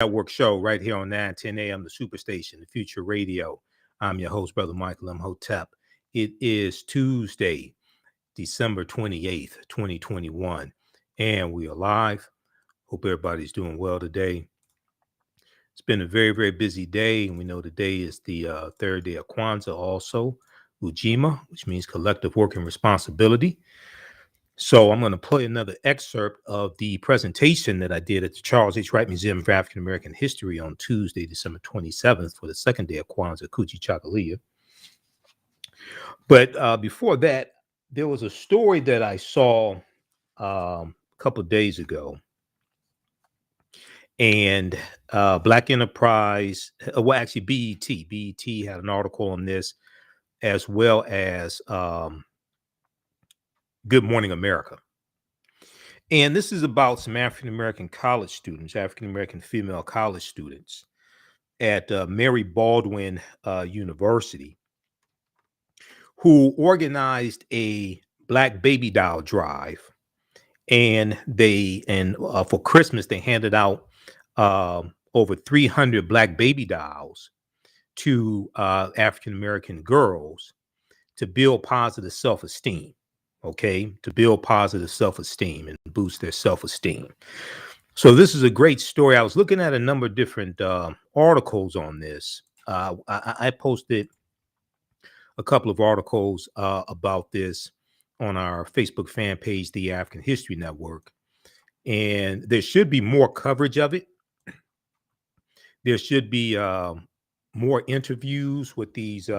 Network show right here on 910 AM, the Superstation, the Future Radio. I'm your host, Brother Michael Imhotep. It is Tuesday, December 28th, 2021, and we are live. Hope everybody's doing well today. It's been a very, very busy day, and we know today is the third day of Kwanzaa also, Ujima, which means collective working responsibility. So I'm going to play another excerpt of the presentation that I did at the Charles H. Wright Museum of African American History on Tuesday, December 27th, for the second day of Kwanzaa, Kuchi Chakalia. But before that, there was a story that I saw a couple of days ago, and Black Enterprise, well, actually BET had an article on this, as well as Good Morning America. And this is about some African-American college students, African-American female college students at Mary Baldwin University, who organized a Black baby doll drive. And for Christmas, they handed out over 300 Black baby dolls to African-American girls to build positive self-esteem. Okay, to build positive self-esteem and boost their self-esteem. So this is a great story. I was looking at a number of different articles on this. I posted a couple of articles about this on our Facebook fan page, The African History Network, and there should be more coverage of it. There should be more interviews with these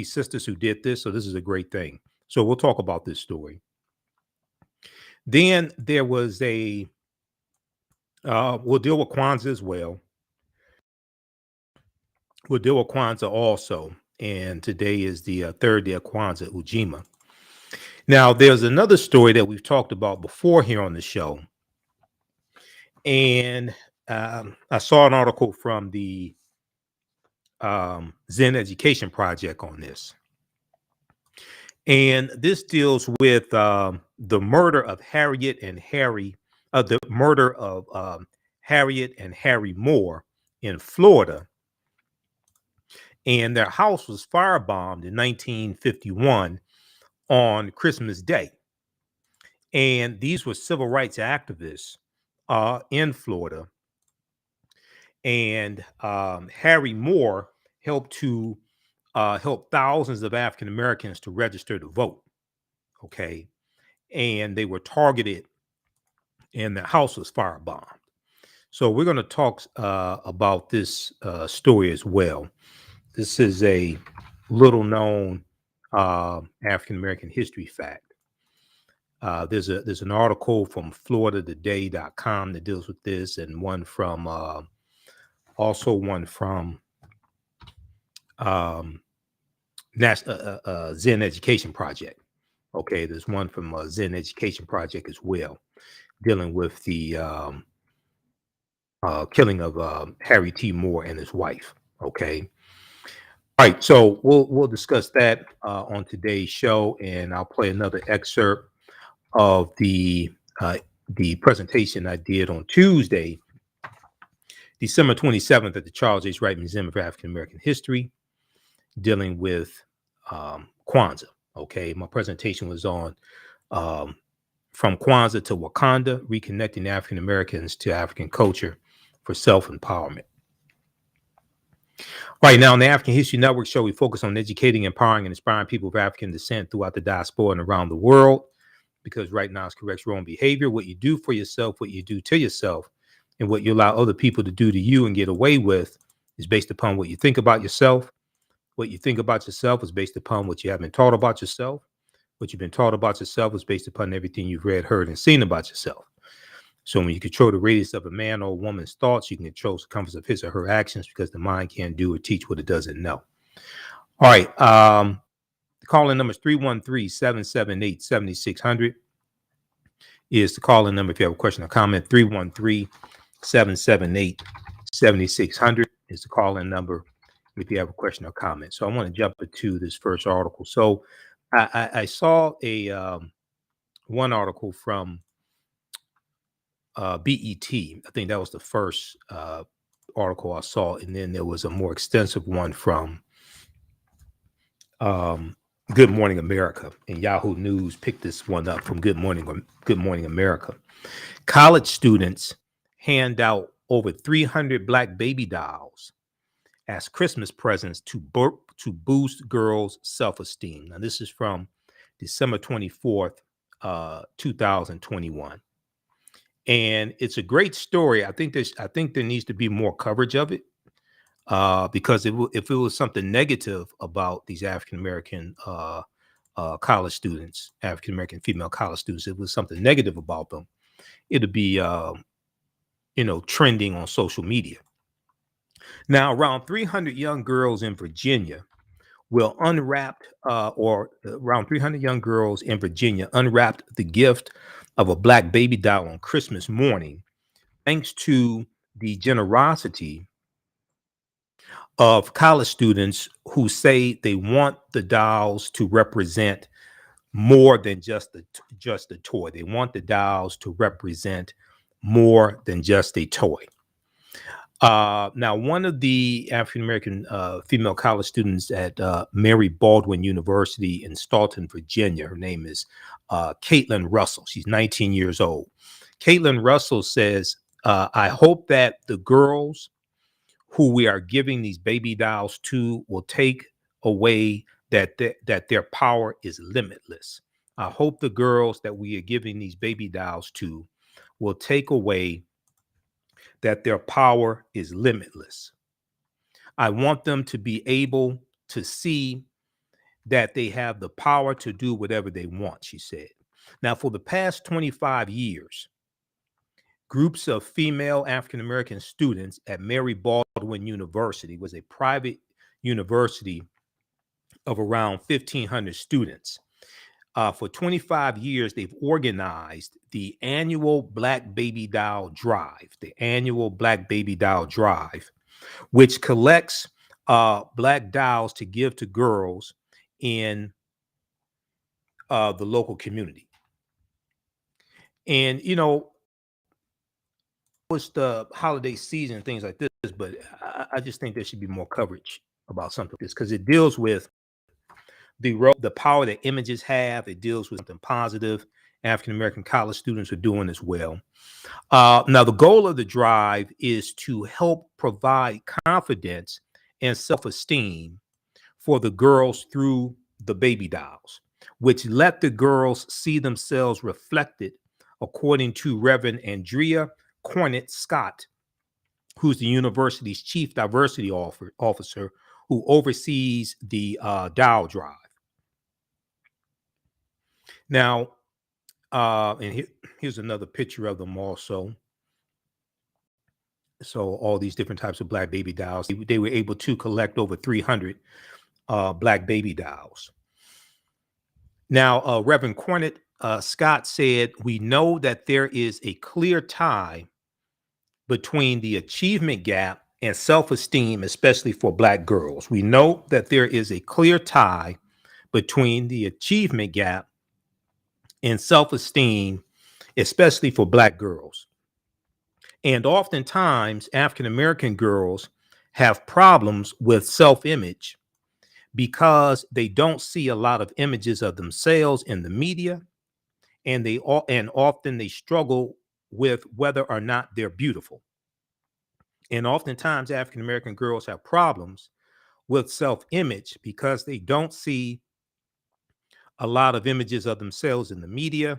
sisters who did this. So this is a great thing. So we'll talk about this story. Then there was we'll deal with Kwanzaa as well. We'll deal with Kwanzaa also. And today is the third day of Kwanzaa, Ujima. Now, there's another story that we've talked about before here on the show. And I saw an article from the Zen Education Project on this. And this deals with the murder of Harriet and Harry Moore in Florida. And their house was firebombed in 1951 on Christmas Day. And these were civil rights activists in Florida. And Harry Moore helped thousands of African Americans to register to vote. Okay. And they were targeted and the house was firebombed. So we're going to talk about this story as well. This is a little known African American history fact. There's an article from FloridaToday.com that deals with this, and one from Zen Education Project. Okay, there's one from Zen Education Project as well, dealing with the killing of Harry T. Moore and his wife. Okay. All right, so we'll discuss that on today's show, and I'll play another excerpt of the presentation I did on Tuesday, December 27th, at the Charles H. Wright Museum of African American History, dealing with Kwanzaa. Okay, my presentation was on From Kwanzaa to Wakanda: Reconnecting African Americans to African Culture for Self-Empowerment. Right now, on the African History Network show, we focus on educating, empowering, and inspiring people of African descent throughout the diaspora and around the world, because right now it's corrects wrong behavior. What you do for yourself, what you do to yourself, and what you allow other people to do to you and get away with is based upon what you think about yourself. What you think about yourself is based upon what you have been taught about yourself. What you've been taught about yourself is based upon everything you've read, heard, and seen about yourself. So when you control the radius of a man or a woman's thoughts, you can control the compass of his or her actions, because the mind can't do or teach what it doesn't know. All right. The call-in number is 313-778-7600 is the call-in number if you have a question or comment. 313-778-7600 is the call-in number if you have a question or comment. So I want to jump into this first article. So I saw one article from BET. I think that was the first article I saw, and then there was a more extensive one from um, Good Morning America, and Yahoo News picked this one up from Good Morning America. College students hand out over 300 black baby dolls as Christmas presents to boost girls' self-esteem. Now, this is from December 24th, 2021. And it's a great story. I think there needs to be more coverage of it, because if it was something negative about these African American college students, African American female college students, if it was something negative about them, it'd be trending on social media. Now, around 300 young girls in Virginia will around 300 young girls in Virginia unwrapped the gift of a black baby doll on Christmas morning, thanks to the generosity of college students who say they want the dolls to represent more than just a toy. They want the dolls to represent more than just a toy. Now, one of the African American female college students at Mary Baldwin University in Staunton, Virginia, her name is Caitlin Russell. She's 19 years old. Caitlin Russell says, I hope that the girls who we are giving these baby dolls to will take away that their power is limitless. I hope the girls that we are giving these baby dolls to will take away that their power is limitless. I want them to be able to see that they have the power to do whatever they want, she said. Now, for the past 25 years, groups of female African American students at Mary Baldwin University, was a private university of around 1,500 students. For 25 years, they've organized the annual Black Baby Doll Drive, which collects black dolls to give to girls in the local community. And, it's the holiday season, things like this, but I just think there should be more coverage about something like this, because it deals with the power that images have. It deals with something positive. African American college students are doing as well. Now, the goal of the drive is to help provide confidence and self-esteem for the girls through the baby dolls, which let the girls see themselves reflected, according to Reverend Andrea Cornett Scott, who's the university's chief diversity officer, who oversees the doll drive. Now, and here's another picture of them also. So all these different types of black baby dolls, they were able to collect over 300 black baby dolls. Now, Reverend Cornett Scott said, we know that there is a clear tie between the achievement gap and self-esteem, especially for black girls. We know that there is a clear tie between the achievement gap and self-esteem, especially for black girls. And oftentimes, African American girls have problems with self-image because they don't see a lot of images of themselves in the media, and often they struggle with whether or not they're beautiful. And oftentimes, African American girls have problems with self-image because they don't see a lot of images of themselves in the media,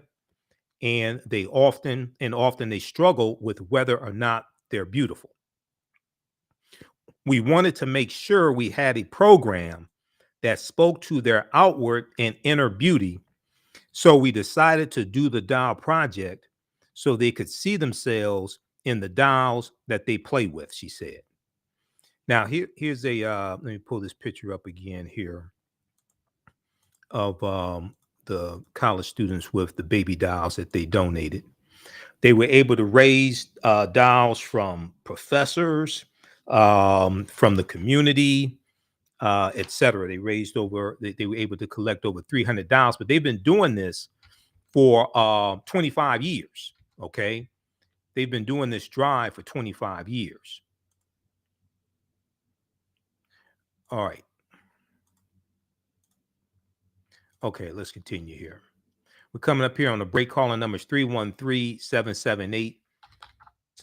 and often they struggle with whether or not they're beautiful. We wanted to make sure we had a program that spoke to their outward and inner beauty, so we decided to do the doll project so they could see themselves in the dolls that they play with, she said. Now, here's let me pull this picture up again here of the college students with the baby dolls that they donated. They were able to raise dolls from professors, from the community, etc. They were able to collect over 300 dolls, but they've been doing this for 25 years. Okay. They've been doing this drive for 25 years. All right. Okay, let's continue here. We're coming up here on the break. Calling numbers 313-778-7600,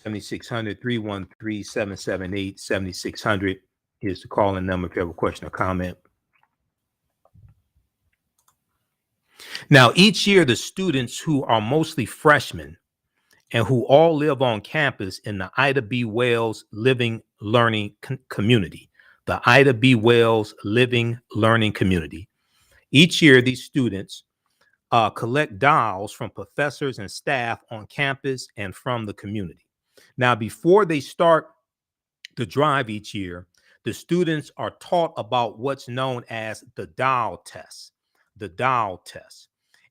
313-778-7600 is the calling number if you have a question or comment. Now, each year, the students who are mostly freshmen and who all live on campus in the Ida B. Wells Living Learning Community, the Ida B. Wells Living Learning Community. Each year, these students collect dolls from professors and staff on campus and from the community. Now, before they start the drive each year, the students are taught about what's known as the doll test. The doll test.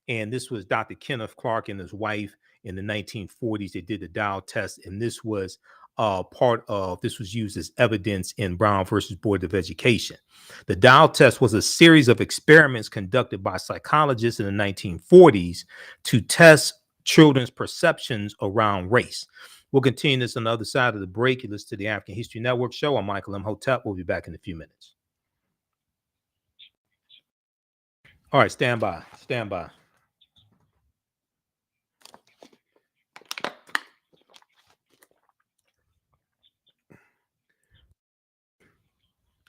And this was Dr. Kenneth Clark and his wife in the 1940s. They did the doll test, and this was this was used as evidence in Brown versus Board of Education. The doll test was a series of experiments conducted by psychologists in the 1940s to test children's perceptions around race. We'll continue this on the other side of the break. You listen to the African History Network show. I'm Michael Imhotep. We'll be back in a few minutes. All right, stand by. Stand by.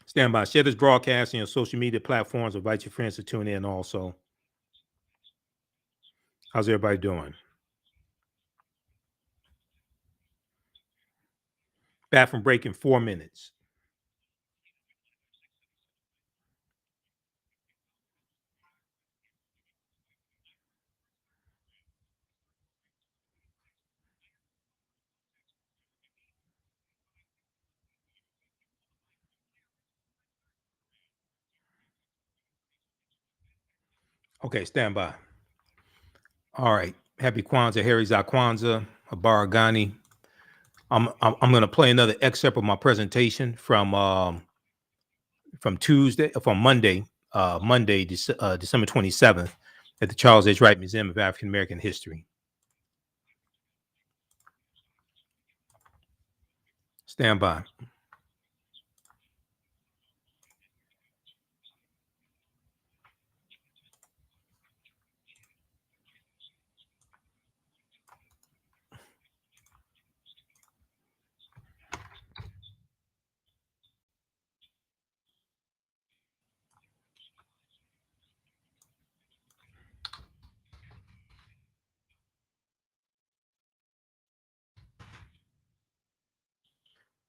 Stand by. Share this broadcast on your social media platforms. Invite your friends to tune in also. How's everybody doing? Back from break in 4 minutes. Okay, stand by. All right. Happy Kwanzaa, Harry Kwanzaa, Habaragani. I'm going to play another excerpt of my presentation from Monday, December 27th at the Charles H. Wright Museum of African American History. Stand by.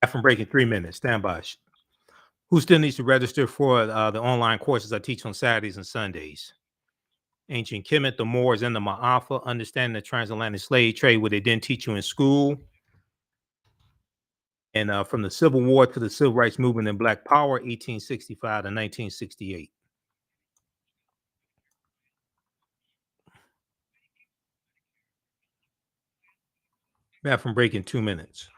Back from break in 3 minutes. Stand by. Who still needs to register for the online courses I teach on Saturdays and Sundays? Ancient Kemet, the Moors, and the Ma'afa, understanding the transatlantic slave trade, what they didn't teach you in school. And from the Civil War to the Civil Rights Movement and Black Power, 1865 to 1968. Back from break in 2 minutes.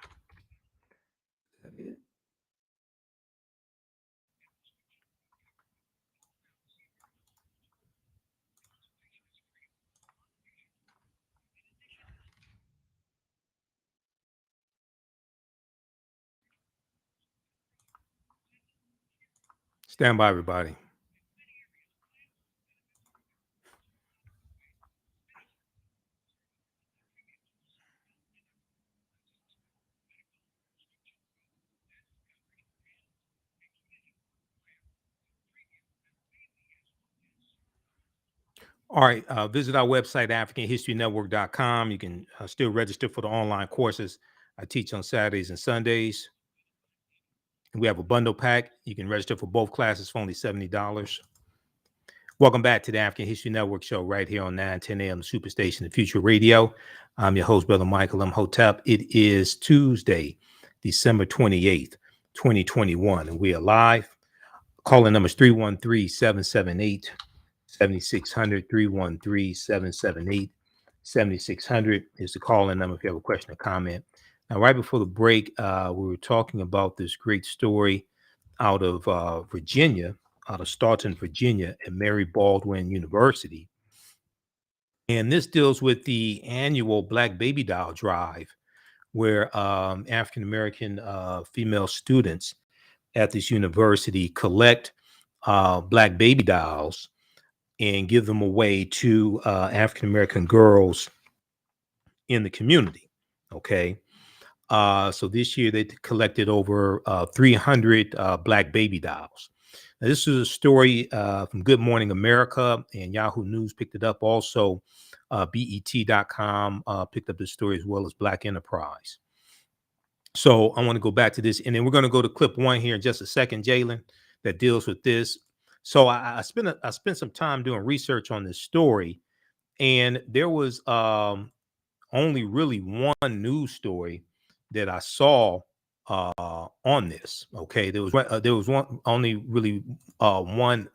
Stand by, everybody. All right. Visit our website, AfricanHistoryNetwork.com. You can still register for the online courses I teach on Saturdays and Sundays. We have a bundle pack. You can register for both classes for only $70. Welcome back to the African History Network show right here on 910 a.m. Superstation, the Future Radio. I'm your host, Brother Michael Imhotep. It is Tuesday, December 28th, 2021, and we are live. Calling numbers 313-778-7600, 313-778-7600 is the call-in number if you have a question or comment. Now, right before the break, we were talking about this great story out of Virginia, out of Staunton, Virginia, at Mary Baldwin University. And this deals with the annual Black Baby Doll Drive, where African American female students at this university collect black baby dolls and give them away to African American girls in the community. Okay. So this year they collected over 300 black baby dolls. Now, this is a story from Good Morning America, and Yahoo News picked it up. Also, BET.com picked up the story, as well as Black Enterprise. So I want to go back to this, and then we're going to go to clip one here in just a second, Jalen, that deals with this. So I spent some time doing research on this story, and there was only really one news story that I saw on this. Okay, there was only really one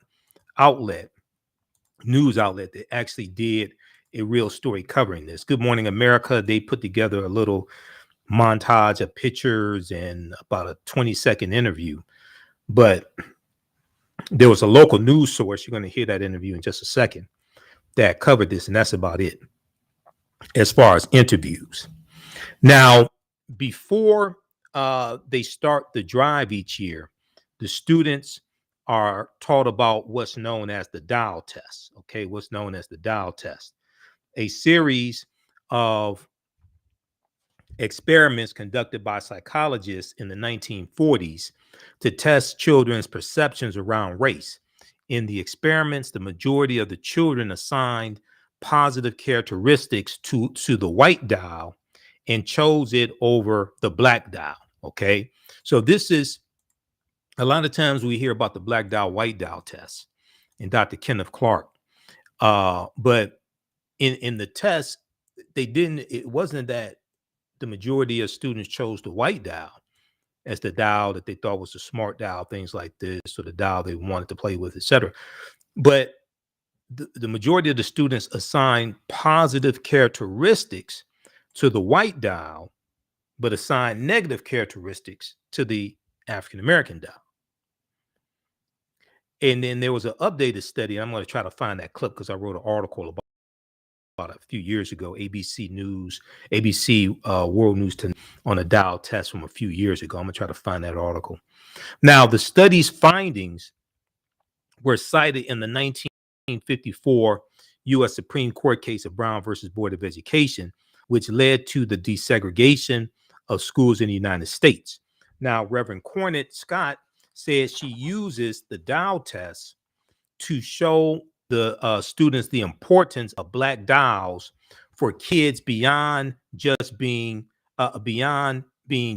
news outlet that actually did a real story covering this. Good Morning America. They put together a little montage of pictures and about a 20-second interview, but there was a local news source. You're going to hear that interview in just a second that covered this, and that's about it as far as interviews. Now, before they start the drive each year, the students are taught about what's known as the dial test. Okay, what's known as the dial test, a series of experiments conducted by psychologists in the 1940s to test children's perceptions around race. In the experiments, the majority of the children assigned positive characteristics to the white dial and chose it over the black dial. Okay, so this is a lot of times we hear about the black dial, white dial test and Dr. Kenneth Clark. But in the test, it wasn't that the majority of students chose the white dial as the dial that they thought was a smart dial, things like this, or the dial they wanted to play with, etc. But the majority of the students assigned positive characteristics to the white dial, but assigned negative characteristics to the African American dial. And then there was an updated study. I'm going to try to find that clip because I wrote an article about a few years ago, ABC World News on a dial test from a few years ago. I'm going to try to find that article. Now, the study's findings were cited in the 1954 U.S. Supreme Court case of Brown versus Board of Education, which led to the desegregation of schools in the United States. Now, Reverend Cornette Scott says she uses the dial test to show the students the importance of black dials for kids beyond being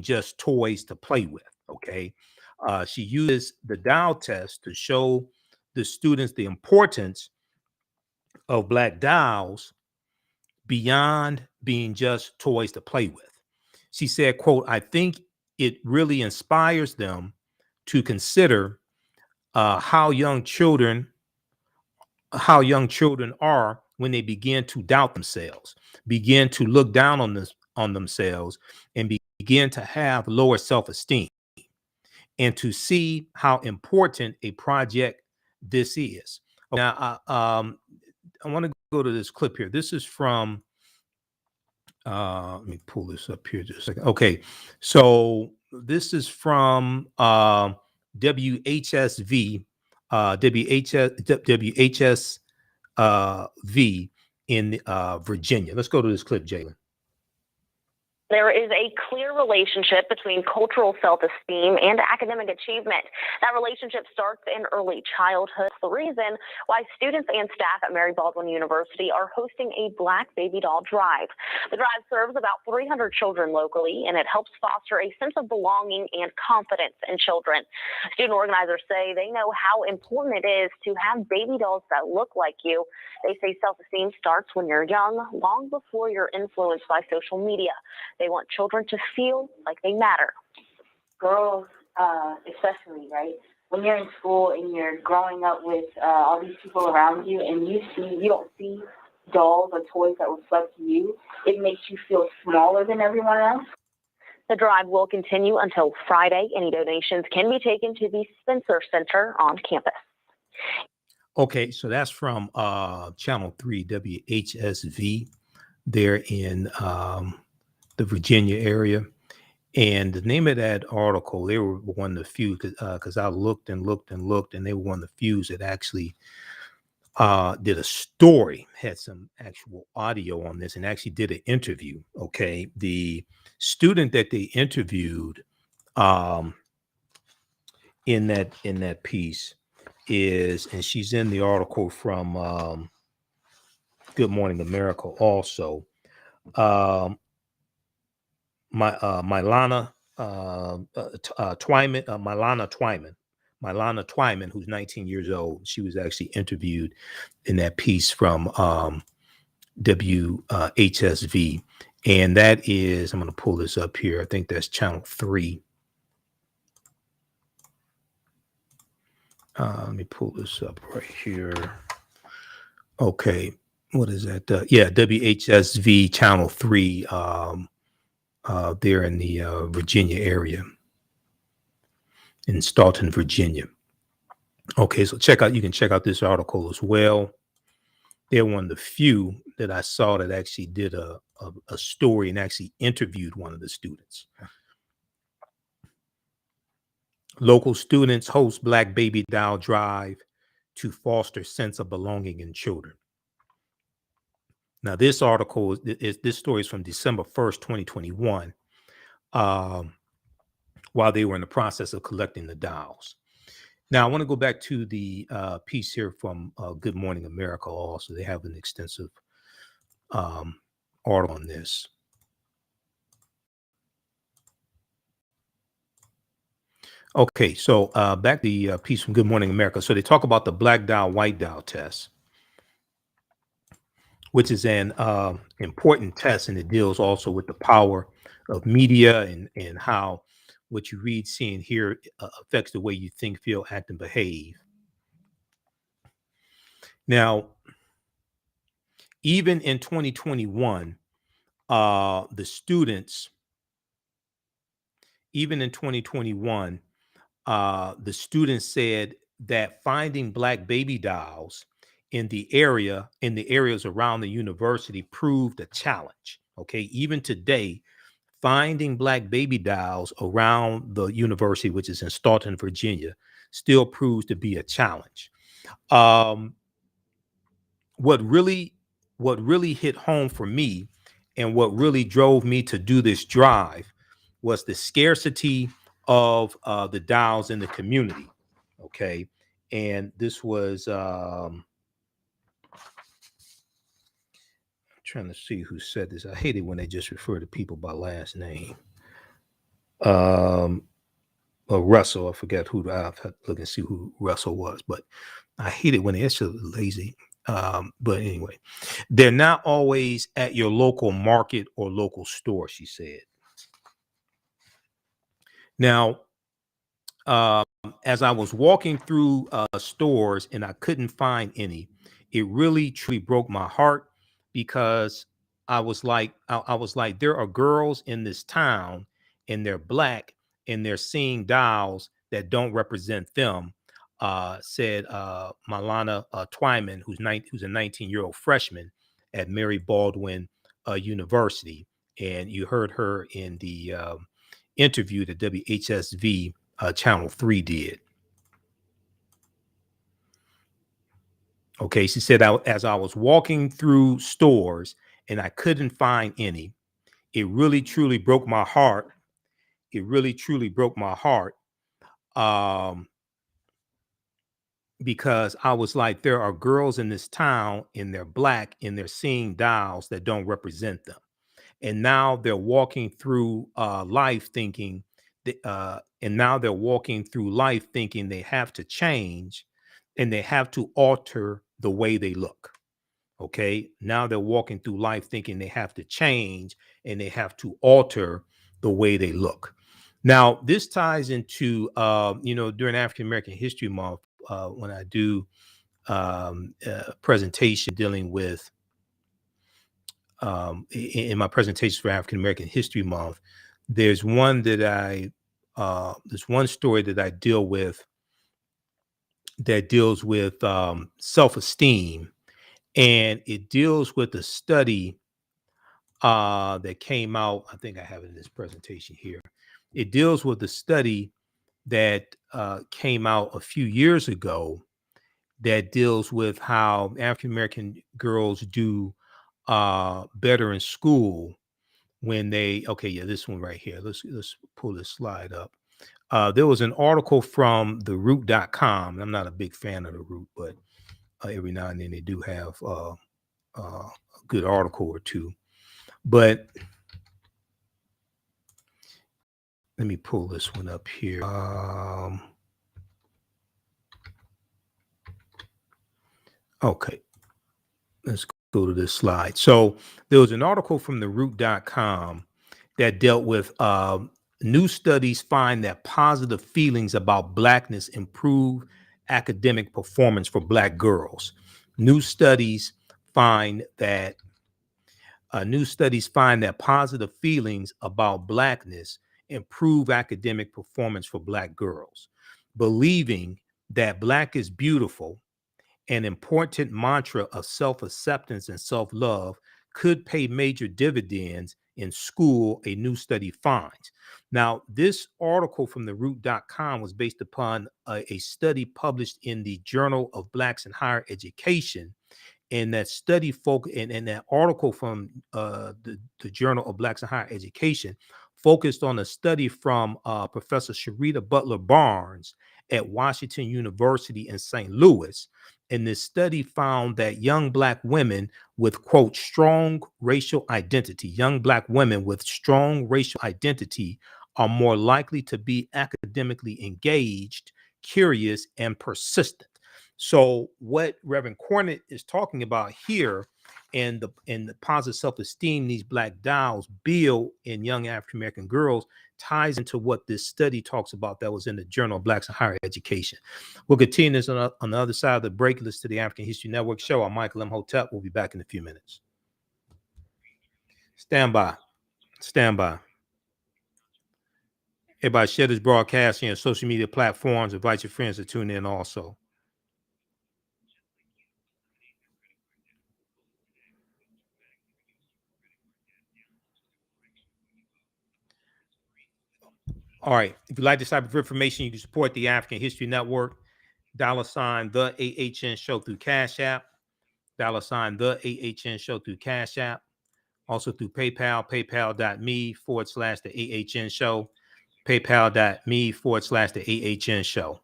just toys to play with. Okay, she uses the dial test to show the students the importance of black dials beyond being just toys to play with. She said, quote, "I think it really inspires them to consider how young children are when they begin to doubt themselves, begin to look down on themselves, and begin to have lower self-esteem, and to see how important a project this is." Now, I want to go to this clip here. This is from, let me pull this up here just a second. Okay, so this is from WHSV, WHSV in Virginia. Let's go to this clip, Jalen. There is a clear relationship between cultural self-esteem and academic achievement. That relationship starts in early childhood. It's the reason why students and staff at Mary Baldwin University are hosting a Black Baby Doll Drive. The drive serves about 300 children locally, and it helps foster a sense of belonging and confidence in children. Student organizers say they know how important it is to have baby dolls that look like you. They say self-esteem starts when you're young, long before you're influenced by social media. They want children to feel like they matter. Girls, especially, right? When you're in school and you're growing up with all these people around you, and you don't see dolls or toys that reflect you, it makes you feel smaller than everyone else. The drive will continue until Friday. Any donations can be taken to the Spencer Center on campus. Okay, so that's from Channel 3 WHSV there in the Virginia area. And the name of that article, they were one of the few, because I looked and looked and looked, and they were one of the few that actually did a story, had some actual audio on this, and actually did an interview. Okay, the student that they interviewed um, in that piece is, and she's in the article from Good Morning America also. Milana Twyman, who's 19 years old. She was actually interviewed in that piece from WHSV. And that is, I'm going to pull this up here. I think that's channel 3. Let me pull this up right here. Okay. What is that? Yeah, WHSV channel 3. There in the Virginia area, in Staunton, Virginia. Okay, so you can check out this article as well. They're one of the few that I saw that actually did a story and actually interviewed one of the students. Local students host Black Baby Doll Drive to foster sense of belonging in children. Now, this article this story is from December 1st, 2021. While they were in the process of collecting the dolls. Now, I want to go back to the piece here from Good Morning America also. They have an extensive article on this. Okay, so back to the piece from Good Morning America. So they talk about the black doll, white doll test, which is an important test, and it deals also with the power of media and how what you read, see, and hear affects the way you think, feel, act, and behave. Now, even in 2021, the students, even in 2021, the students said that finding Black baby dolls in the areas around the university proved a challenge. Okay, even today, finding Black baby dolls around the university, which is in Staunton, Virginia, still proves to be a challenge. What really hit home for me, and what really drove me to do this drive, was the scarcity of the dolls in the community. Okay, and this was trying to see who said this. I hate it when they just refer to people by last name. Russell, I forget who. I have to look and see who Russell was, but I hate it when they're so lazy. But anyway, they're not always at your local market or local store, she said. Now, as I was walking through stores and I couldn't find any, it really truly broke my heart, because I was like, there are girls in this town and they're Black and they're seeing dolls that don't represent them, said Milana Twyman, who's a 19-year-old freshman at Mary Baldwin University. And you heard her in the interview that WHSV Channel 3 did. Okay, she said, as I was walking through stores and I couldn't find any, it really truly broke my heart. It really truly broke my heart, because I was like, there are girls in this town and they're Black and they're seeing dolls that don't represent them. And now they're walking through life thinking they have to change and they have to alter the way they look. Okay, now they're walking through life thinking they have to change and they have to alter the way they look. Now, this ties into during African American History Month, when I do a presentation dealing with in my presentations for African American History Month, there's one story that I deal with that deals with self-esteem, and it deals with the study that came out. I think I have it in this presentation here. It deals with the study that came out a few years ago that deals with how African American girls do better in school when they. Okay, yeah, this one right here. Let's pull this slide up. There was an article from theroot.com. I'm not a big fan of the Root, but every now and then they do have a good article or two. But let me pull this one up here. Okay, let's go to this slide. So there was an article from theroot.com that dealt with new studies find that positive feelings about Blackness improve academic performance for Black girls. New studies find that positive feelings about Blackness improve academic performance for Black girls. Believing that Black is beautiful, an important mantra of self-acceptance and self-love, could pay major dividends in school, a new study finds. Now, this article from theroot.com was based upon a study published in the Journal of Blacks in Higher Education. And that study and that article from the Journal of Blacks in Higher Education focused on a study from Professor Sharita Butler Barnes at Washington University in St. Louis. And this study found that young Black women with, quote, young Black women with strong racial identity are more likely to be academically engaged, curious, and persistent. So what Reverend Cornett is talking about here and the positive self-esteem these Black dolls build in young African American girls ties into what this study talks about that was in the Journal of Blacks in Higher Education. We'll continue this on the other side of the break. Listen to the African History Network show. I'm Michael Imhotep. We'll be back in a few minutes. Stand by. Everybody share this broadcast on social media platforms. Invite your friends to tune in also. All right. If you like this type of information, you can support the African History Network. $ the AHN show through Cash App. $ the AHN show through Cash App. Also through PayPal, paypal.me/the AHN show. PayPal.me/the AHN show.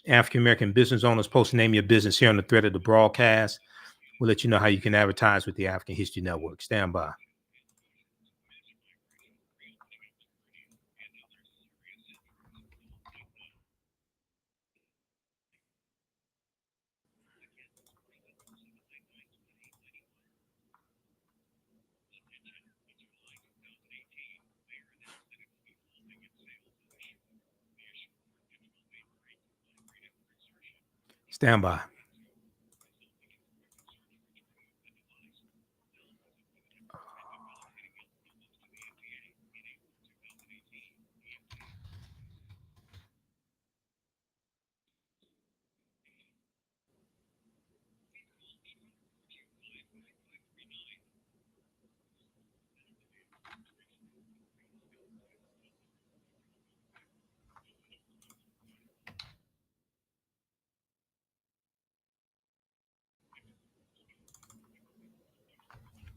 African American business owners, post the name of your business here on the thread of the broadcast. We'll let you know how you can advertise with the African History Network. Stand by. Stand by.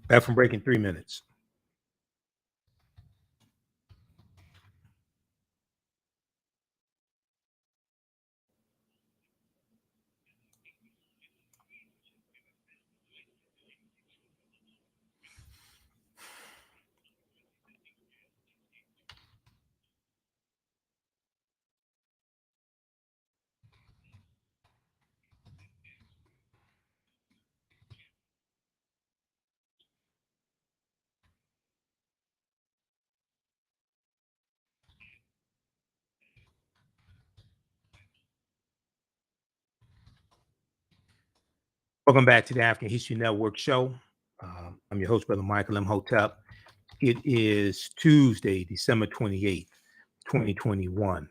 Back from break in 3 minutes. Welcome back to the African History Network show. I'm your host, Brother Michael Imhotep. It is Tuesday, December 28th, 2021,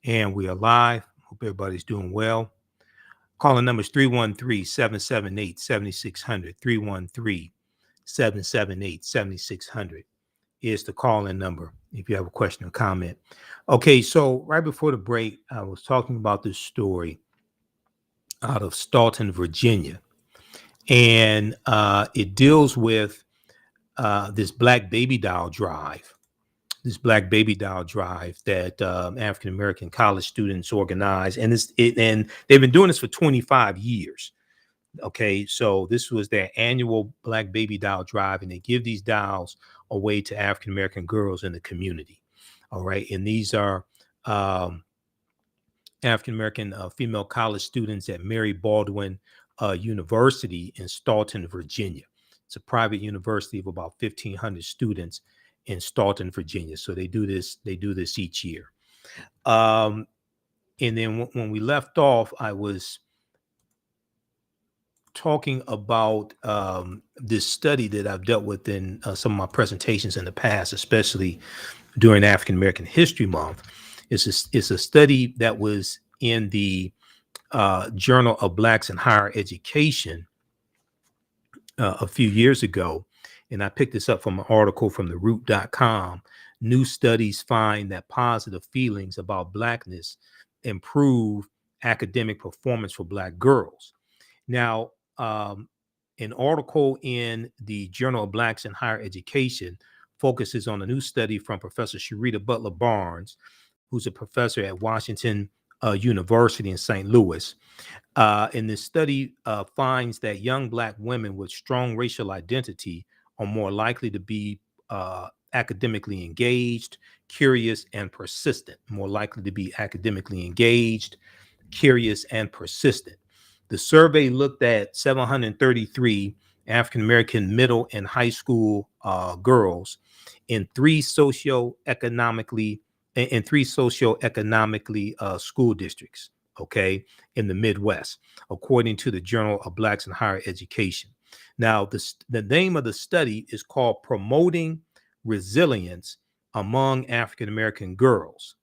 and we are live. Hope everybody's doing well. Calling numbers 313-778-7600, 778-7600 is the call-in number if you have a question or comment. Okay, so right before the break, I was talking about this story out of Staunton, Virginia, and it deals with this black baby doll drive. This black baby doll drive that African American college students organize, and and they've been doing this for 25 years. Okay, so this was their annual Black Baby Doll Drive, and they give these dolls away to African American girls in the community. All right, and these are African American female college students at Mary Baldwin University in Staunton, Virginia. It's a private university of about 1,500 students in Staunton, Virginia. So they do this. They do this each year. And then when we left off, I was talking about this study that I've dealt with in some of my presentations in the past, especially during African American History Month. It's a study that was in the Journal of Blacks in Higher Education a few years ago. And I picked this up from an article from theroot.com. New studies find that positive feelings about Blackness improve academic performance for Black girls. Now, an article in the Journal of Blacks in Higher Education focuses on a new study from Professor Sharita Butler Barnes, who's a professor at Washington University in St. Louis. And this study finds that young Black women with strong racial identity are more likely to be academically engaged, curious, and persistent. More likely to be academically engaged, curious, and persistent. The survey looked at 733 African American middle and high school girls in three socioeconomically school districts, okay, in the Midwest, according to the Journal of Blacks in Higher Education. Now, the name of the study is called Promoting Resilience Among African American Girls,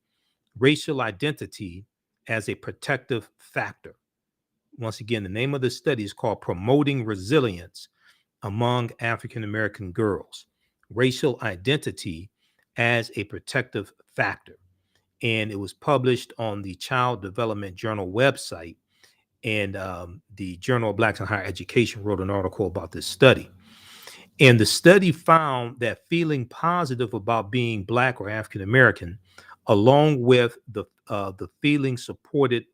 Racial Identity as a Protective Factor. Once again, the name of the study is called Promoting Resilience Among African American Girls, Racial Identity as a Protective Factor. And it was published on the Child Development Journal website. And the Journal of Blacks in Higher Education wrote an article about this study. And the study found that feeling positive about being Black or African American, along with feeling supported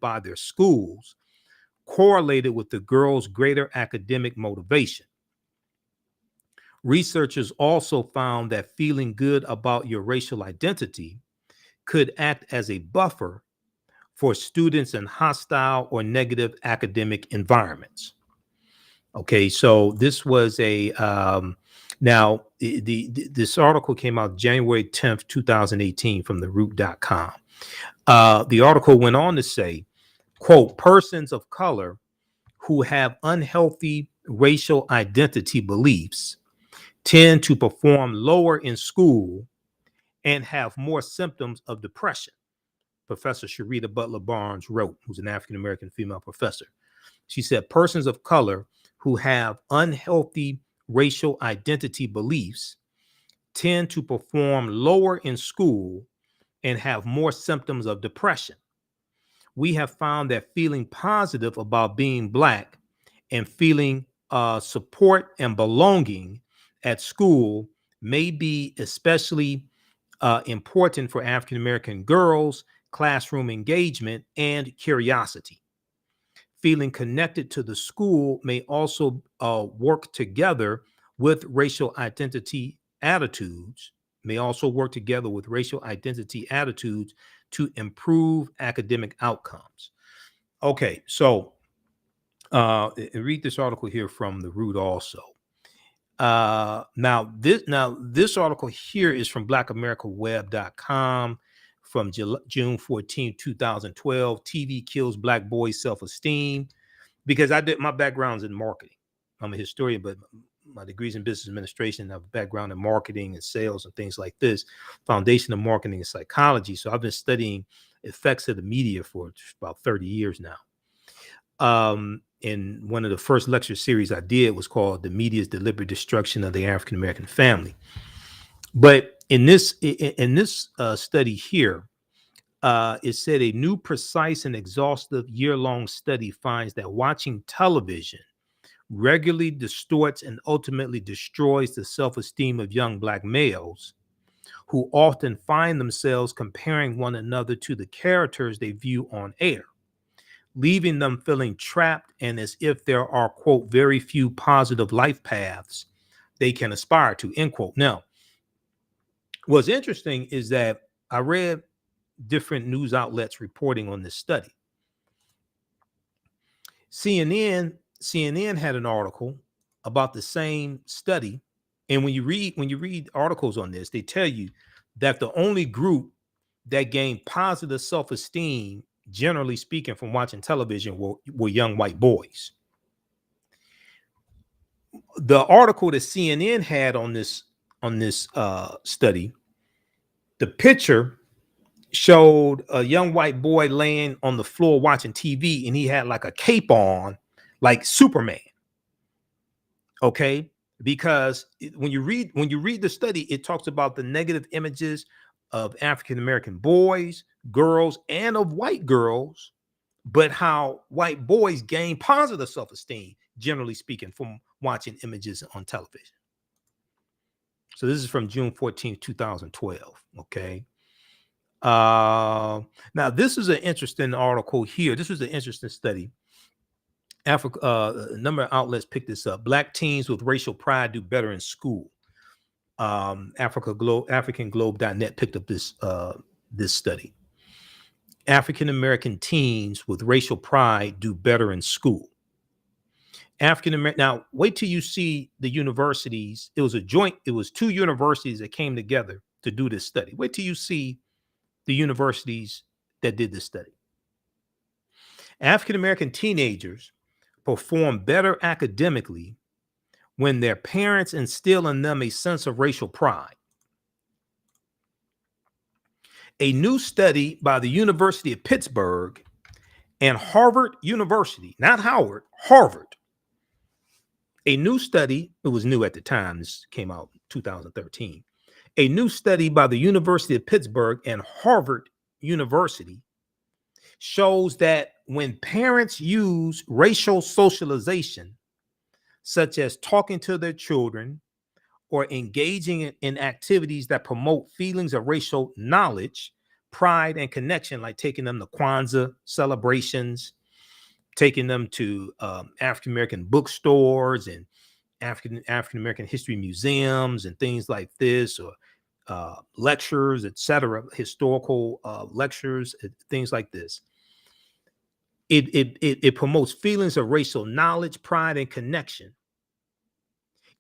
by their schools, correlated with the girls' greater academic motivation. Researchers also found that feeling good about your racial identity could act as a buffer for students in hostile or negative academic environments. Okay, so this was this article came out January 10th, 2018 from theroot.com. The article went on to say, quote, persons of color who have unhealthy racial identity beliefs tend to perform lower in school and have more symptoms of depression, Professor Sharita Butler Barnes wrote, who's an African-American female professor. She said, persons of color who have unhealthy racial identity beliefs tend to perform lower in school and have more symptoms of depression. We have found that feeling positive about being Black and feeling support and belonging at school may be especially important for African American girls, classroom engagement, and curiosity. Feeling connected to the school may also work together with racial identity attitudes, to improve academic outcomes. Okay, so read this article here from The Root also. Now this article here is from blackamericaweb.com from June 14, 2012. TV kills Black boys' self-esteem. Because my background's in marketing. I'm a historian, but my degree's in business administration. I have a background in marketing and sales and things like this. Foundation of marketing and psychology. So I've been studying effects of the media for about 30 years now. in one of the first lecture series I did was called "The Media's Deliberate Destruction of the African American Family." But in this study here, it said a new, precise, and exhaustive year-long study finds that watching television regularly distorts and ultimately destroys the self-esteem of young Black males, who often find themselves comparing one another to the characters they view on air, leaving them feeling trapped and as if there are, quote, very few positive life paths they can aspire to, end quote. Now, what's interesting is that I read different news outlets reporting on this study. CNN had an article about the same study, and when you read articles on this, they tell you that the only group that gained positive self-esteem, generally speaking, from watching television were young white boys. The article that CNN had on this study, the picture showed a young white boy laying on the floor watching TV, and he had like a cape on, like Superman. Okay, because when you read the study, it talks about the negative images of African American boys, girls, and of white girls, but how white boys gain positive self-esteem, generally speaking, from watching images on television. So this is from June 14th, 2012. Okay. Now this is an interesting article here. This was an interesting study. Africa, a number of outlets picked this up. Black teens with racial pride do better in school. AfricanGlobe.net picked up this study. African American teens with racial pride do better in school. African American. Now, wait till you see the universities. It was two universities that came together to do this study. Wait till you see the universities that did this study. African American teenagers perform better academically when their parents instill in them a sense of racial pride. A new study by the University of Pittsburgh and Harvard University, not Howard, Harvard. A new study, it was new at the time, this came out in 2013. A new study by the University of Pittsburgh and Harvard University shows that when parents use racial socialization, such as talking to their children or engaging in activities that promote feelings of racial knowledge, pride, and connection, like taking them to Kwanzaa celebrations, taking them to African American bookstores and African American history museums and things like this, or lectures, etc., historical lectures, things like this. It promotes feelings of racial knowledge, pride, and connection.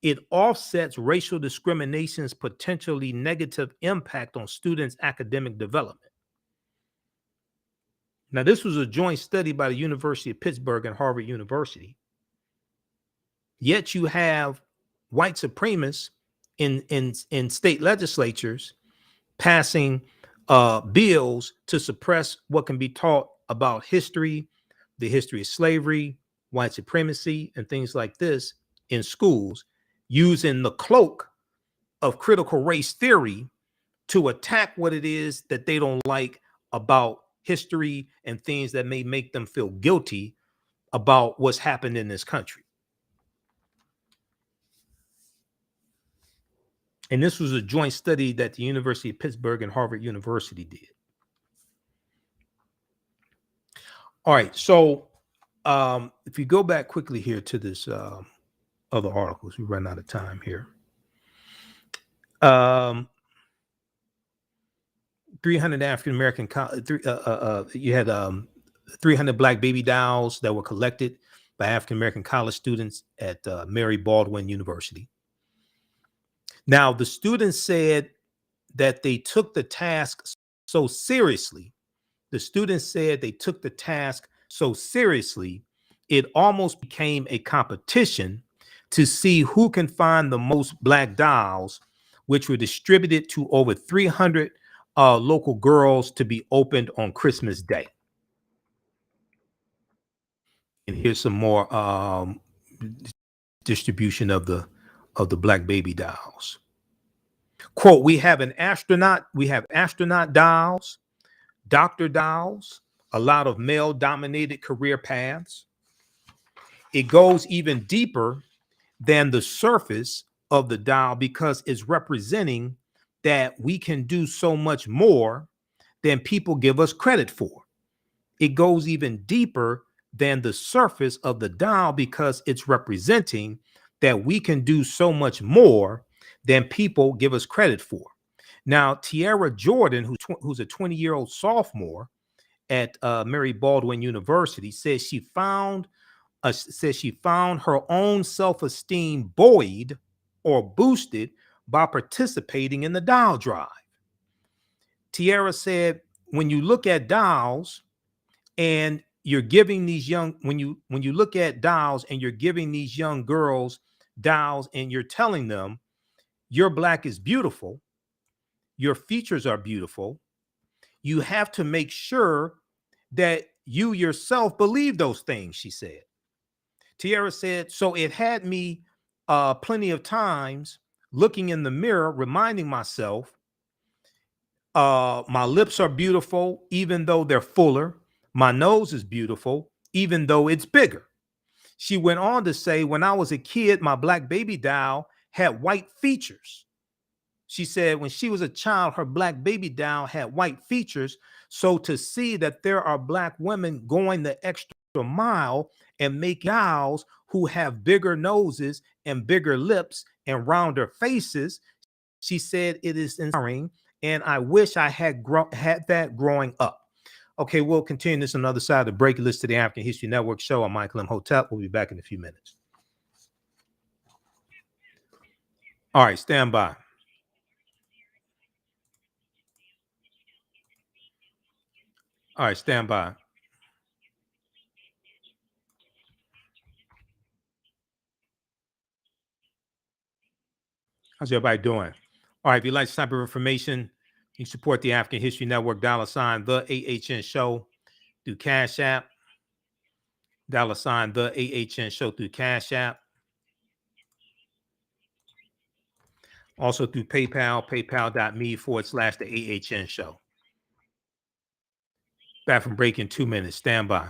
It offsets racial discrimination's potentially negative impact on students' academic development. Now, this was a joint study by the University of Pittsburgh and Harvard University. Yet you have white supremacists in state legislatures passing bills to suppress what can be taught about history, the history of slavery, white supremacy, and things like this in schools, using the cloak of critical race theory to attack what it is that they don't like about history and things that may make them feel guilty about what's happened in this country. And this was a joint study that the University of Pittsburgh and Harvard University did. All right, so if you go back quickly here to this other articles, we run out of time here. 300 African American, you had 300 Black baby dolls that were collected by African American college students at Mary Baldwin University. Now, the students said that they took the task so seriously. The students said they took the task so seriously, it almost became a competition to see who can find the most Black dolls, which were distributed to over 300 local girls to be opened on Christmas Day. here's some more distribution of the black baby dolls. Quote, we have astronaut dolls, doctor dolls, a lot of male dominated career paths. It goes even deeper than the surface of the doll because it's representing that we can do so much more than people give us credit for. It goes even deeper than the surface of the doll because it's representing that we can do so much more than people give us credit for. Now, Tiara Jordan, who's a 20-year-old sophomore at Mary Baldwin University, says she found her own self-esteem buoyed or boosted by participating in the doll drive. Tiara said, when you look at dolls and you're giving these young, when you look at dolls and you're giving these young girls dolls and you're telling them your black is beautiful, your features are beautiful, you have to make sure that you yourself believe those things, she said. Tiara said, so it had me plenty of times looking in the mirror, reminding myself, my lips are beautiful, even though they're fuller. My nose is beautiful, even though it's bigger. She went on to say, when I was a kid, my black baby doll had white features. She said when she was a child, her black baby doll had white features. So to see that there are black women going the extra mile and make dolls who have bigger noses and bigger lips and rounder faces, she said it is inspiring, and I wish I had that growing up. Okay, we'll continue this on the other side of the break. Listen to the African History Network show. I'm Michael Imhotep. We'll be back in a few minutes. All right, stand by. All right, stand by. How's everybody doing? All right, if you'd like this type of information, you can support the African History Network, $ the AHN show through Cash App, $ the AHN show through Cash App. Also through PayPal, paypal.me/the AHN show. Back from break in 2 minutes. Stand by.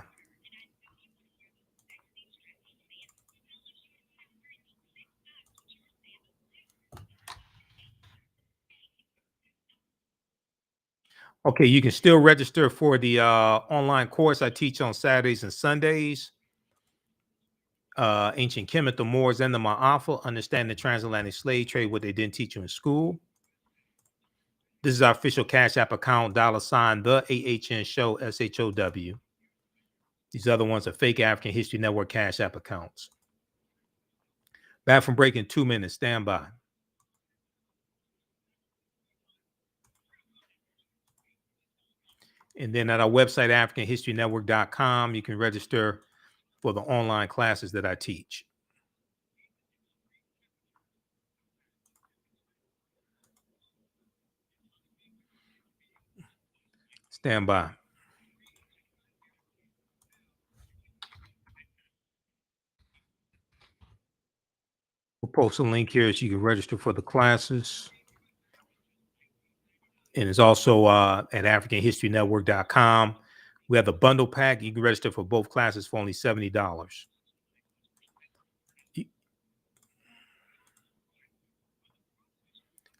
Okay, you can still register for the online course I teach on Saturdays and Sundays. Ancient Kemet, the Moors, and the Ma'afa, understand the transatlantic slave trade, what they didn't teach you in school. This is our official Cash App account, $ the AHN show, SHOW. These other ones are fake African History Network Cash App accounts. Back from break in 2 minutes. Stand by. And then at our website, AfricanHistoryNetwork.com, you can register for the online classes that I teach. Stand by. We'll post a link here so you can register for the classes. And it's also at AfricanHistoryNetwork.com. We have the bundle pack. You can register for both classes for only $70.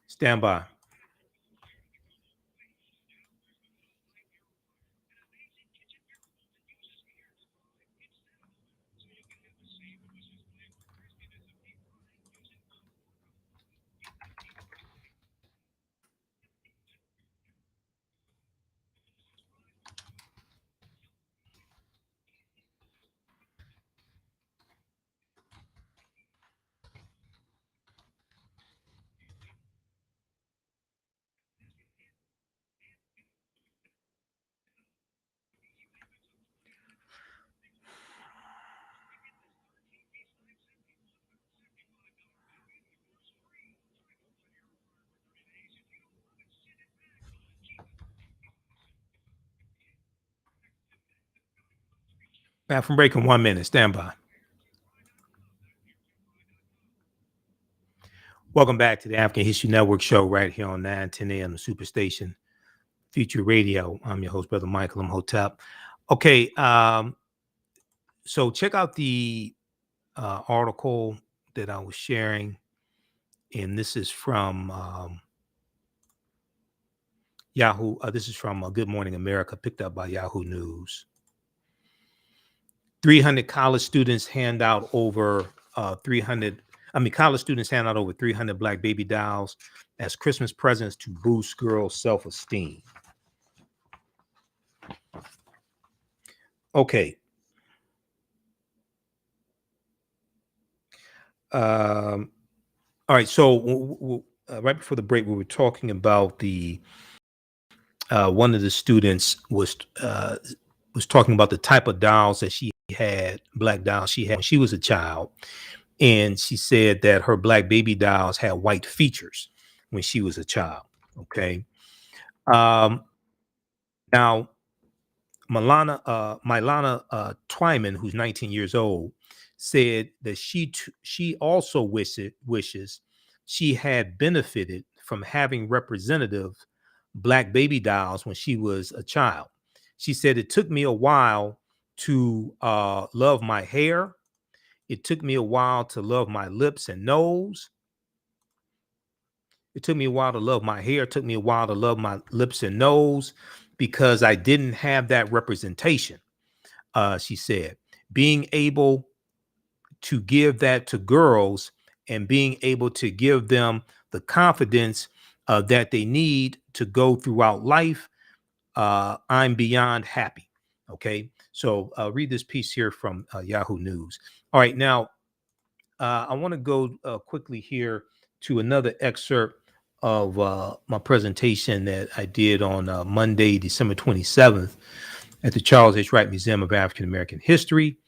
Stand by. Back from break in 1 minute. Stand by. Welcome back to the African History Network show right here on 910 a.m. the Superstation Future Radio. I'm your host, Brother Michael Imhotep. Okay, so check out the article that I was sharing, and this is from Yahoo. This is from Good Morning America, picked up by Yahoo News. 300 college students hand out over 300. College students hand out over 300 black baby dolls as Christmas presents to boost girls' self-esteem. Okay. All right. So right before the break, we were talking about the one of the students was talking about the type of dolls that she had, black dolls she had when she was a child, and she said that her black baby dolls had white features when she was a child. Okay. Now Milana Twyman, who's 19 years old, said that she also wishes she had benefited from having representative black baby dolls when she was a child. She said, it took me a while to love my hair. It took me a while to love my lips and nose. It took me a while to love my hair. It took me a while to love my lips and nose because I didn't have that representation. She said, being able to give that to girls and being able to give them the confidence that they need to go throughout life, I'm beyond happy. Okay, so read this piece here from Yahoo News. All right, now I want to go quickly here to another excerpt of my presentation that I did on Monday, December 27th at the Charles H. Wright Museum of African American History.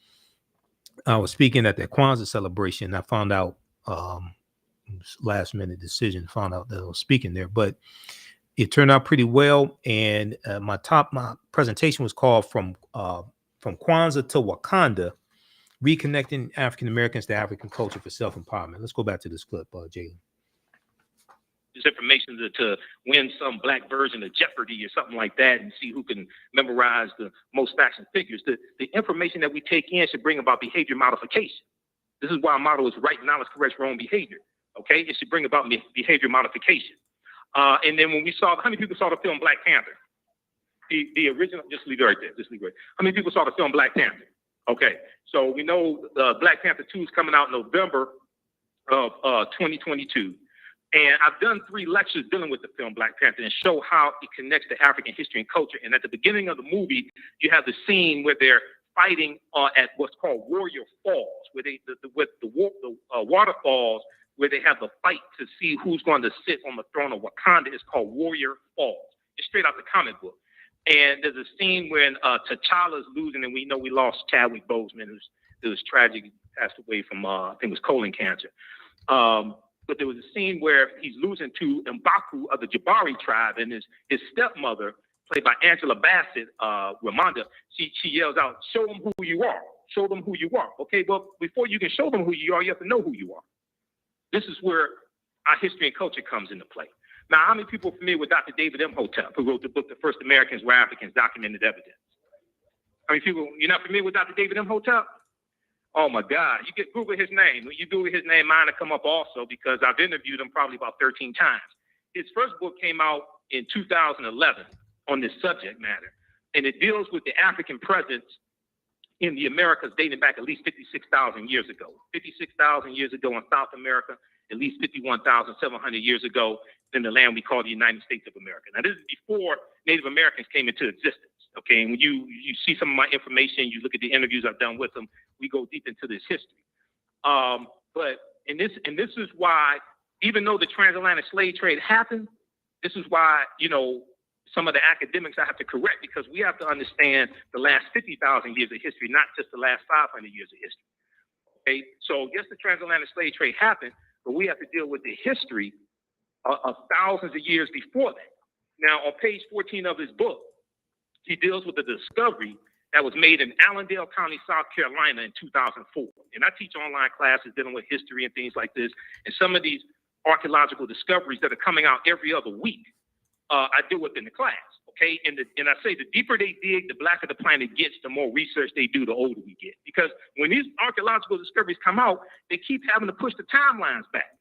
I was speaking at the Kwanzaa celebration. I found out last minute decision, found out that I was speaking there, but it turned out pretty well. And my presentation was called From Kwanzaa to Wakanda, Reconnecting African Americans to African Culture for Self-Empowerment. Let's go back to this clip, Jalen. This information to win some black version of Jeopardy or something like that and see who can memorize the most facts and figures. The information that we take in should bring about behavior modification. This is why our motto is right knowledge corrects wrong behavior. Okay, it should bring about behavior modification. And then when we saw, how many people saw the film Black Panther? The original, just leave it right there. Just leave it right. How many people saw the film Black Panther? Okay, so we know Black Panther 2 is coming out in November of 2022. And I've done 3 lectures dealing with the film Black Panther and show how it connects to African history and culture. And at the beginning of the movie, you have the scene where they're fighting at what's called Warrior Falls, where the waterfalls, where they have the fight to see who's going to sit on the throne of Wakanda. It's called Warrior Falls. It's straight out the comic book. And there's a scene when T'Challa's losing, and we know we lost Chadwick Boseman, who's tragic, passed away from I think it was colon cancer. But there was a scene where he's losing to M'Baku of the Jabari tribe, and his stepmother, played by Angela Bassett, Ramonda, she yells out, "Show them who you are. Show them who you are." Okay, but before you can show them who you are, you have to know who you are. This is where our history and culture comes into play. Now, how many people are familiar with Dr. David Imhotep, who wrote the book, The First Americans Were Africans, Documented Evidence? How many people, you're not familiar with Dr. David Imhotep? Oh my God, you get Google his name. When you Google his name, mine will come up also because I've interviewed him probably about 13 times. His first book came out in 2011 on this subject matter, and it deals with the African presence in the Americas dating back at least 56,000 years ago. 56,000 years ago in South America, at least 51,700 years ago in the land we call the United States of America. Now, this is before Native Americans came into existence. Okay, and when you see some of my information, you look at the interviews I've done with them, we go deep into this history. But this is why, even though the transatlantic slave trade happened, this is why, some of the academics I have to correct, because we have to understand the last 50,000 years of history, not just the last 500 years of history. Okay, so yes, the transatlantic slave trade happened, but we have to deal with the history of thousands of years before that. Now, on page 14 of his book, he deals with the discovery that was made in Allendale County, South Carolina in 2004. And I teach online classes dealing with history and things like this. And some of these archaeological discoveries that are coming out every other week, I deal with in the class. Okay, and I say the deeper they dig, the blacker the planet gets, the more research they do, the older we get. Because when these archaeological discoveries come out, they keep having to push the timelines back.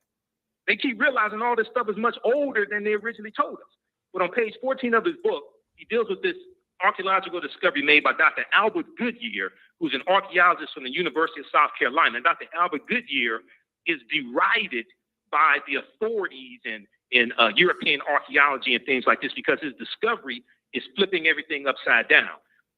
They keep realizing all this stuff is much older than they originally told us. But on page 14 of his book, he deals with this archaeological discovery made by Dr. Albert Goodyear, who's an archaeologist from the University of South Carolina. And Dr. Albert Goodyear is derided by the authorities in European archaeology and things like this because his discovery is flipping everything upside down.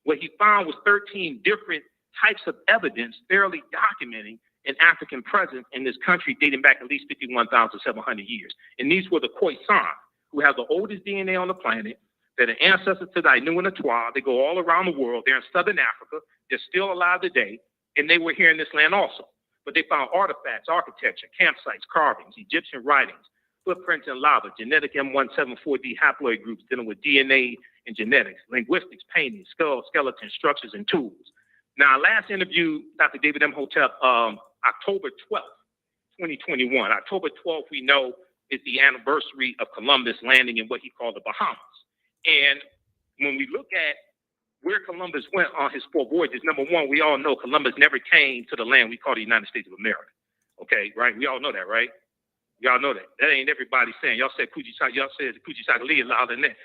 What he found was 13 different types of evidence thoroughly documenting an African presence in this country dating back at least 51,700 years. And these were the Khoisan, who have the oldest DNA on the planet. They're the ancestors to the Ainu and the Twa. They go all around the world. They're in Southern Africa. They're still alive today, and they were here in this land also. But they found artifacts, architecture, campsites, carvings, Egyptian writings, footprints in lava, genetic M174D haploid groups dealing with DNA and genetics, linguistics, paintings, skulls, skeletons, structures, and tools. Now, I last interviewed Dr. David Imhotep October 12th, 2021. October 12th, we know, is the anniversary of Columbus landing in what he called the Bahamas. And when we look at where Columbus went on his 4 voyages, number one, we all know Columbus never came to the land we call the United States of America. Okay, right? We all know that, right? Y'all know that. That ain't everybody saying. Y'all said y'all said Kuchisakali louder than that.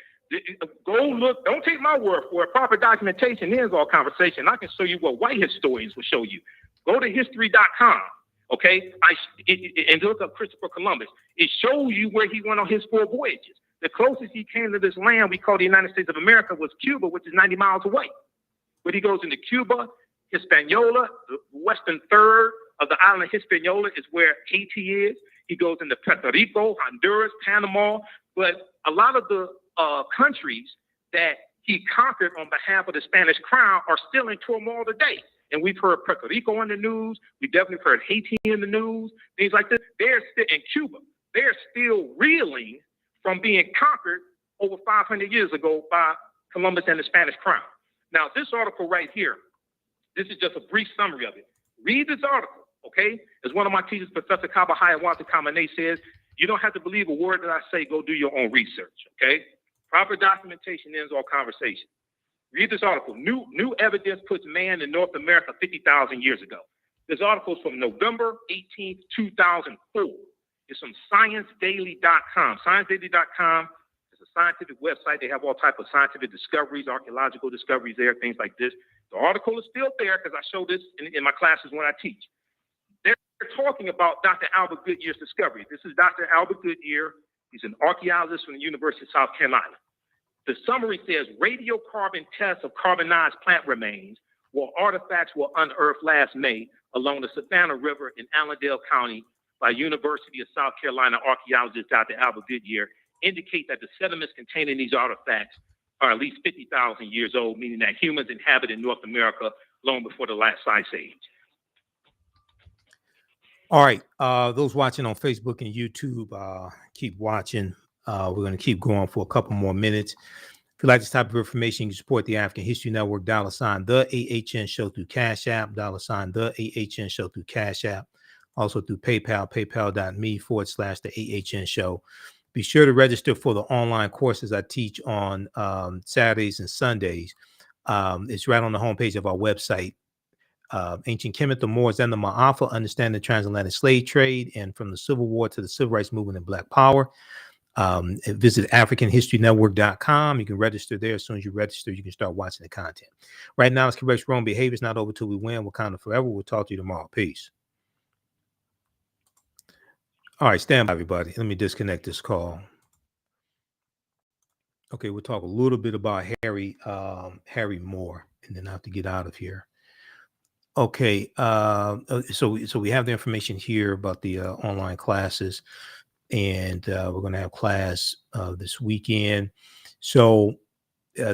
Go look. Don't take my word for it. Proper documentation ends all conversation. I can show you what white historians will show you. Go to history.com, okay? And look up Christopher Columbus. It shows you where he went on his 4 voyages. The closest he came to this land we call the United States of America was Cuba, which is 90 miles away. But he goes into Cuba, Hispaniola, the western third of the island of Hispaniola is where Haiti is. He goes into Puerto Rico, Honduras, Panama. But a lot of the countries that he conquered on behalf of the Spanish crown are still in turmoil today. And we've heard Puerto Rico in the news. We definitely heard Haiti in the news, things like this. They're still in Cuba. They're still reeling from being conquered over 500 years ago by Columbus and the Spanish crown. Now, this article right here, this is just a brief summary of it. Read this article, okay? As one of my teachers, Professor Kabahaya Kamane says, you don't have to believe a word that I say, go do your own research, okay? Proper documentation ends all conversation. Read this article. New evidence puts man in North America 50,000 years ago. This article is from November 18th, 2004. It's from ScienceDaily.com. ScienceDaily.com is a scientific website. They have all types of scientific discoveries, archaeological discoveries there, things like this. The article is still there because I show this in my classes when I teach. They're talking about Dr. Albert Goodyear's discovery. This is Dr. Albert Goodyear. He's an archaeologist from the University of South Carolina. The summary says radiocarbon tests of carbonized plant remains or artifacts were unearthed last May along the Savannah River in Allendale County by University of South Carolina archaeologist Dr. Albert Goodyear indicate that the sediments containing these artifacts are at least 50,000 years old, meaning that humans inhabited North America long before the last ice age. All right, those watching on Facebook and YouTube, keep watching. We're going to keep going for a couple more minutes. If you like this type of information, you can support the African History Network, $ the AHN Show through Cash App, $ the AHN Show through Cash App, also through PayPal, paypal.me/the AHN Show. Be sure to register for the online courses I teach on Saturdays and Sundays. It's right on the homepage of our website. Ancient Kemet, the Moors, and the Ma'afa, Understand the Transatlantic Slave Trade, and from the Civil War to the Civil Rights Movement and Black Power. Visit AfricanHistoryNetwork.com. You can register there. As soon as you register, you can start watching the content. Right now, it's correct wrong behavior. It's not over till we win. Wakanda forever. We'll talk to you tomorrow. Peace. All right, stand by, everybody. Let me disconnect this call. Okay, we'll talk a little bit about Harry Moore, and then I have to get out of here. Okay, so we have the information here about the online classes, and we're going to have class this weekend. So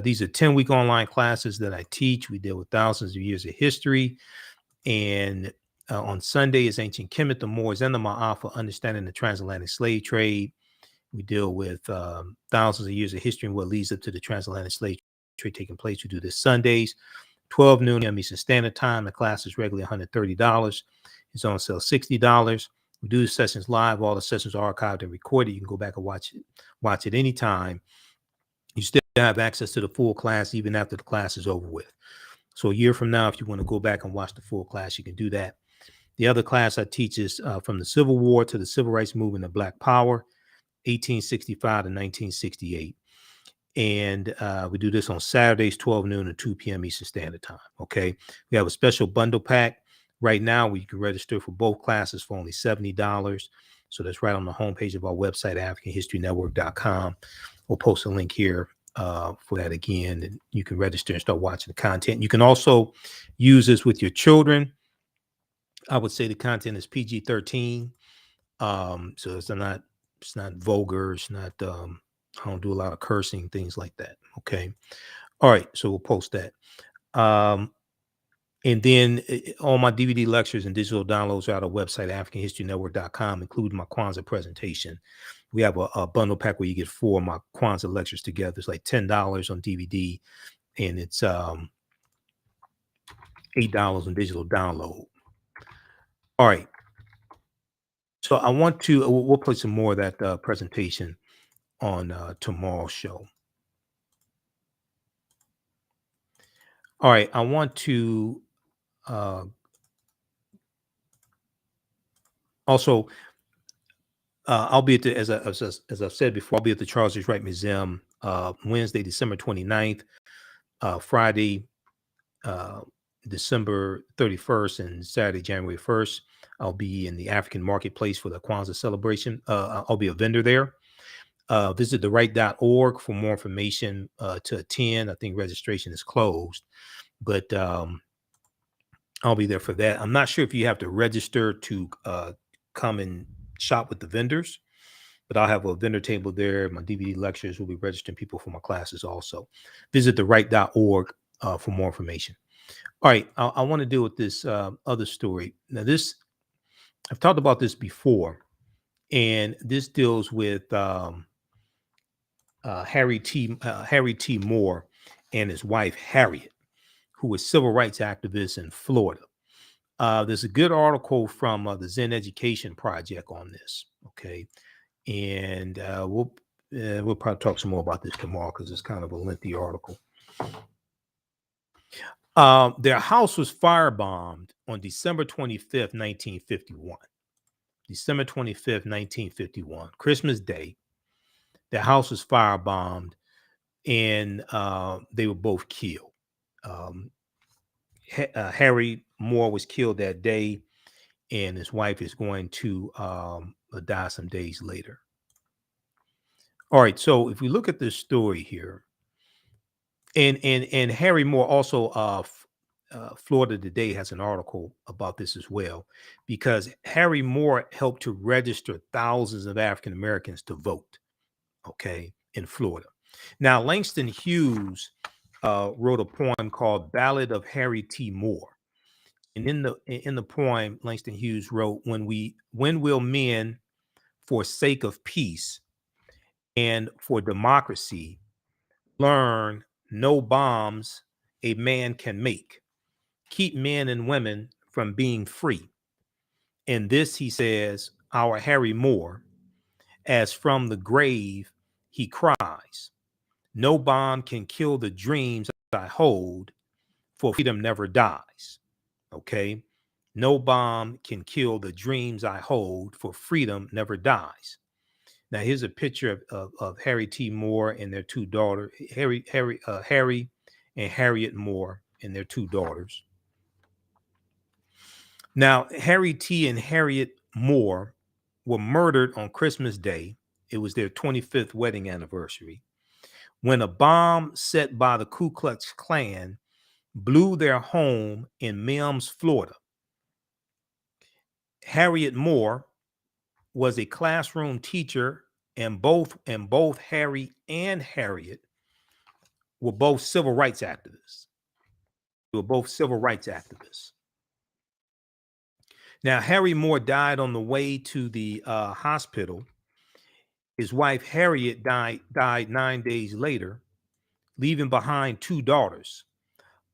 these are 10-week online classes that I teach. We deal with thousands of years of history, and on Sunday is Ancient Kemet, the Moors, and the Ma'afa, Understanding the Transatlantic Slave Trade. We deal with thousands of years of history and what leads up to the transatlantic slave trade taking place. We do this Sundays. 12 noon p.m. Eastern Standard Time. The class is regularly $130. It's on sale $60. We do the sessions live. All the sessions are archived and recorded. You can go back and watch it anytime. You still have access to the full class even after the class is over with. So a year from now, if you want to go back and watch the full class, you can do that. The other class I teach is from the Civil War to the Civil Rights Movement of Black Power, 1865 to 1968. And we do this on Saturdays, 12 noon to 2 p.m. Eastern Standard Time. Okay. We have a special bundle pack right now where you can register for both classes for only $70. So that's right on the homepage of our website, AfricanHistoryNetwork.com. We'll post a link here for that again, and you can register and start watching the content. You can also use this with your children. I would say the content is PG-13. So it's not vulgar. It's not, I don't do a lot of cursing, things like that. Okay. All right. So we'll post that. And then all my DVD lectures and digital downloads are at our website, AfricanHistoryNetwork.com, including my Kwanzaa presentation. We have a bundle pack where you get 4 of my Kwanzaa lectures together. It's like $10 on DVD, and it's $8 on digital download. All right. So I want to, we'll put some more of that presentation on tomorrow's show. All right. I want to also, I'll be at the, as I've said before, I'll be at the Charles H. Wright Museum Wednesday, December 29th, Friday, December 31st, and Saturday, January 1st. I'll be in the African marketplace for the Kwanzaa celebration. I'll be a vendor there. Visit theright.org for more information to attend. I think registration is closed, but I'll be there for that. I'm not sure if you have to register to come and shop with the vendors, but I'll have a vendor table there. My DVD lectures will be registering people for my classes also. Visit theright.org for more information. All right, I want to deal with this other story. Now, this, I've talked about this before, and this deals with Harry T. Moore and his wife, Harriet, who was civil rights activists in Florida. There's a good article from the Zen Education Project on this, okay? And we'll probably talk some more about this tomorrow because it's kind of a lengthy article. Their house was firebombed on December 25th, 1951. December 25th, 1951, Christmas Day. Their house was firebombed, and they were both killed. Harry Moore was killed that day, and his wife is going to die some days later. All right, so if we look at this story here, and Harry Moore also, Florida Today has an article about this as well, because Harry Moore helped to register thousands of African Americans to vote, okay, in Florida. Now, Langston Hughes wrote a poem called "Ballad of Harry T. Moore," and in the poem, Langston Hughes wrote, "When will men, for sake of peace and for democracy, learn no bombs a man can make, keep men and women from being free? And this," he says, "our Harry Moore, as from the grave he cries, no bomb can kill the dreams I hold, for freedom never dies." Okay. No bomb can kill the dreams I hold, for freedom never dies. Now, here's a picture of Harry T. Moore and their 2 daughters, Harry and Harriet Moore and their 2 daughters. Now, Harry T. and Harriet Moore were murdered on Christmas Day. It was their 25th wedding anniversary, when a bomb set by the Ku Klux Klan blew their home in Mims, Florida. Harriet Moore was a classroom teacher, and both Harry and Harriet were both civil rights activists. They were both civil rights activists. Now, Harry Moore died on the way to the hospital. His wife, Harriet, died 9 days later, leaving behind 2 daughters,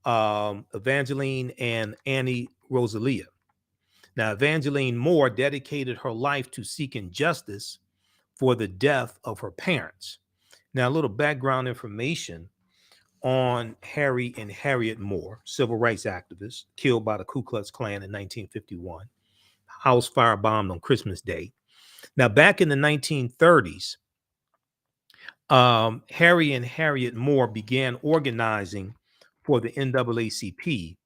Evangeline and Annie Rosalia. Now, Evangeline Moore dedicated her life to seeking justice for the death of her parents. Now, a little background information on Harry and Harriet Moore, civil rights activists killed by the Ku Klux Klan in 1951, house firebombed on Christmas Day. Now, back in the 1930s, Harry and Harriet Moore began organizing for the NAACP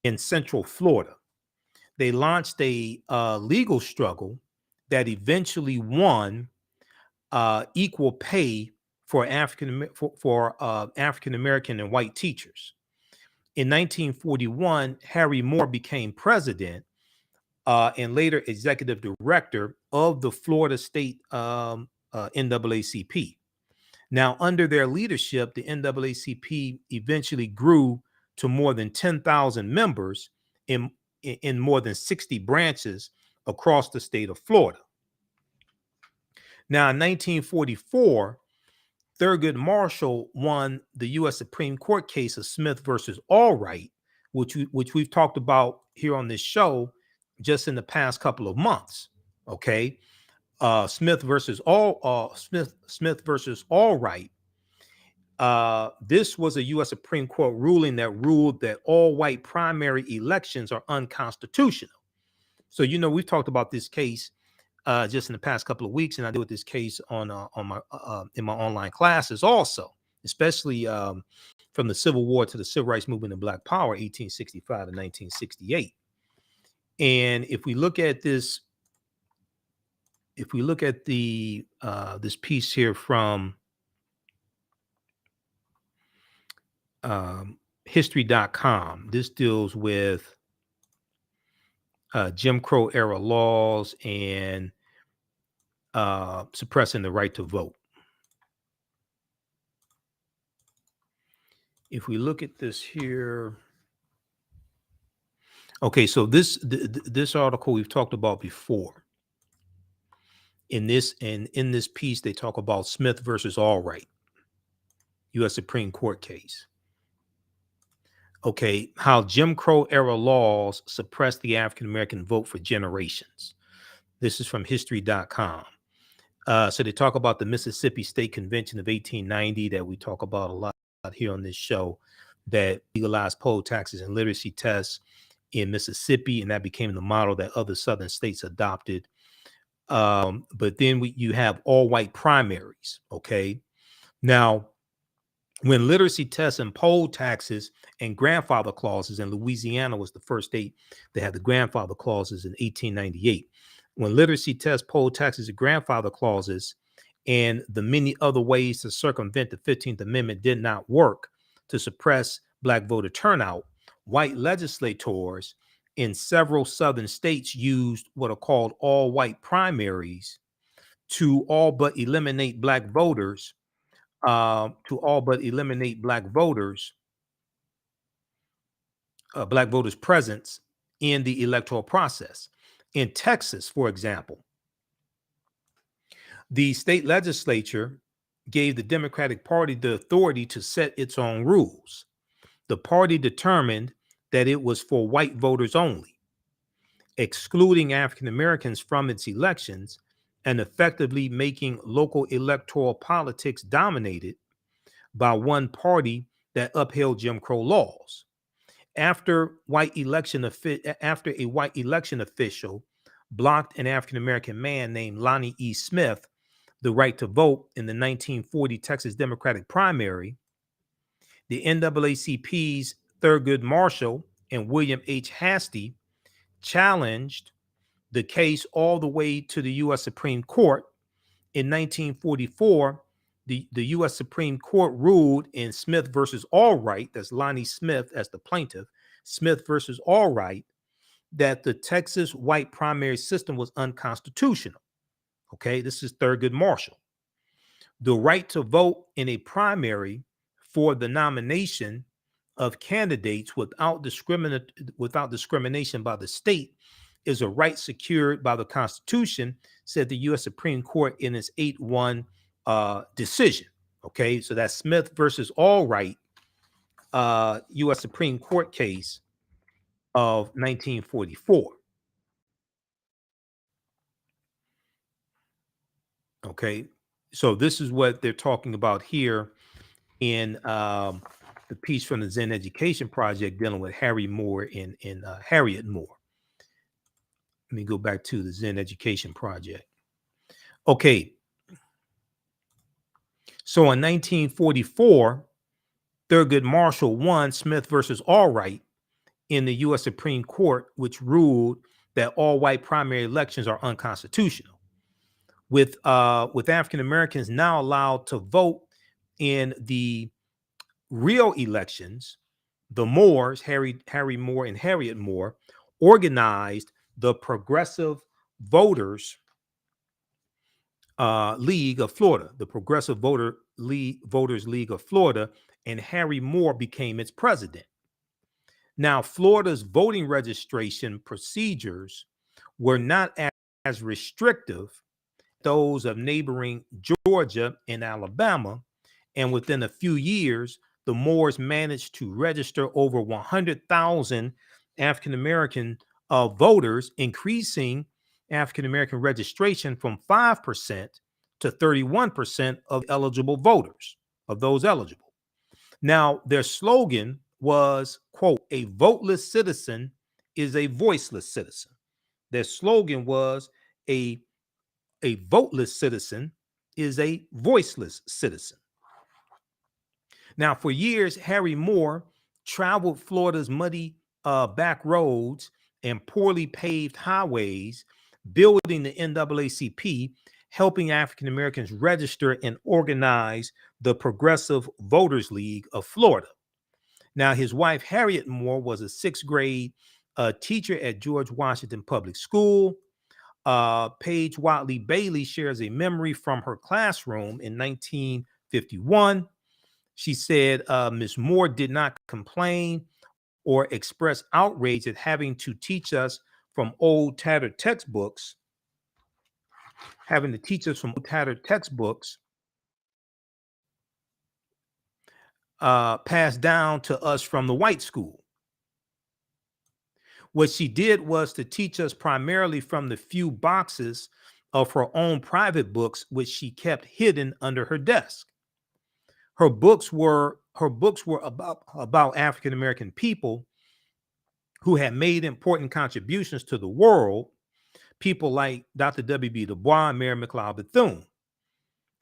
in Central Florida. They launched a legal struggle that eventually won equal pay for African American and white teachers. In 1941, Harry Moore became president and later executive director of the Florida State NAACP. Now, under their leadership, the NAACP eventually grew to more than 10,000 members in more than 60 branches across the state of Florida. Now, in 1944, Thurgood Marshall won the U.S. Supreme Court case of Smith versus Allwright, which we've talked about here on this show just in the past couple of months. Okay, Smith versus Allwright. This was a U.S. Supreme Court ruling that ruled that all white primary elections are unconstitutional. So, we've talked about this case just in the past couple of weeks, and I deal with this case on my in my online classes also, especially from the Civil War to the Civil Rights Movement and Black Power, 1865 to 1968. And if we look at this, this piece here from history.com, this deals with Jim Crow era laws and suppressing the right to vote. If we look at this here, okay, so this article we've talked about before. In this piece, they talk about Smith versus Allwright, U.S. Supreme Court case. Okay, how Jim Crow era laws suppressed the African American vote for generations. This is from history.com. So they talk about the Mississippi State Convention of 1890 that we talk about a lot here on this show, that legalized poll taxes and literacy tests in Mississippi, and that became the model that other southern states adopted. But then you have all white primaries. Okay, now when literacy tests and poll taxes and grandfather clauses, and Louisiana was the first state that had the grandfather clauses in 1898. When literacy tests, poll taxes, and grandfather clauses, and the many other ways to circumvent the 15th Amendment did not work to suppress Black voter turnout, white legislators in several southern states used what are called all white primaries to all but eliminate Black voters, Black voters' presence in the electoral process. In Texas, for example, the state legislature gave the Democratic Party the authority to set its own rules. The party determined that it was for white voters only, excluding African Americans from its elections and effectively making local electoral politics dominated by one party that upheld Jim Crow laws. After a white election official blocked an African American man named Lonnie E. Smith the right to vote in the 1940 Texas Democratic primary, the NAACP's Thurgood Marshall and William H. Hastie challenged the case all the way to the U.S. Supreme Court. In 1944, the U.S. Supreme Court ruled in Smith versus Allwright, that's Lonnie Smith as the plaintiff, Smith versus Allwright, that the Texas white primary system was unconstitutional. Okay, this is Thurgood Marshall. The right to vote in a primary for the nomination of candidates without discrimination by the state is a right secured by the Constitution, said the U.S. Supreme Court in its 8-1 decision. Okay, so that's Smith versus Allwright U.S. Supreme Court case of 1944. Okay, so this is what they're talking about here in the piece from the Zen Education Project dealing with Harry Moore and Harriet Moore. Let me go back to the Zen Education Project. Okay, so in 1944, Thurgood Marshall won Smith versus Allwright in the U.S. Supreme Court, which ruled that all white primary elections are unconstitutional. With African Americans now allowed to vote in the real elections, the Moores, Harry Moore and Harriet Moore, organized the Progressive Voters League of Florida, the Progressive Voters League of Florida, and Harry Moore became its president. Now, Florida's voting registration procedures were not as restrictive as those of neighboring Georgia and Alabama, and within a few years, the Moores managed to register over 100,000 African American voters, increasing African American registration from 5% to 31% of eligible voters, of those eligible. Now, their slogan was, quote, "A voteless citizen is a voiceless citizen." Their slogan was, a voteless citizen is a voiceless citizen. Now, for years, Harry Moore traveled Florida's muddy back roads and poorly paved highways, building the NAACP, helping African Americans register and organize the Progressive Voters League of Florida. Now, his wife, Harriet Moore, was a sixth grade teacher at George Washington Public School. Paige Watley Bailey shares a memory from her classroom in 1951. She said Miss Moore did not complain or express outrage at having to teach us from old tattered textbooks, passed down to us from the white school. What she did was to teach us primarily from the few boxes of her own private books, which she kept hidden under her desk. Her books were about African American people who had made important contributions to the world, people like Dr. W.B. Du Bois and Mary McLeod Bethune.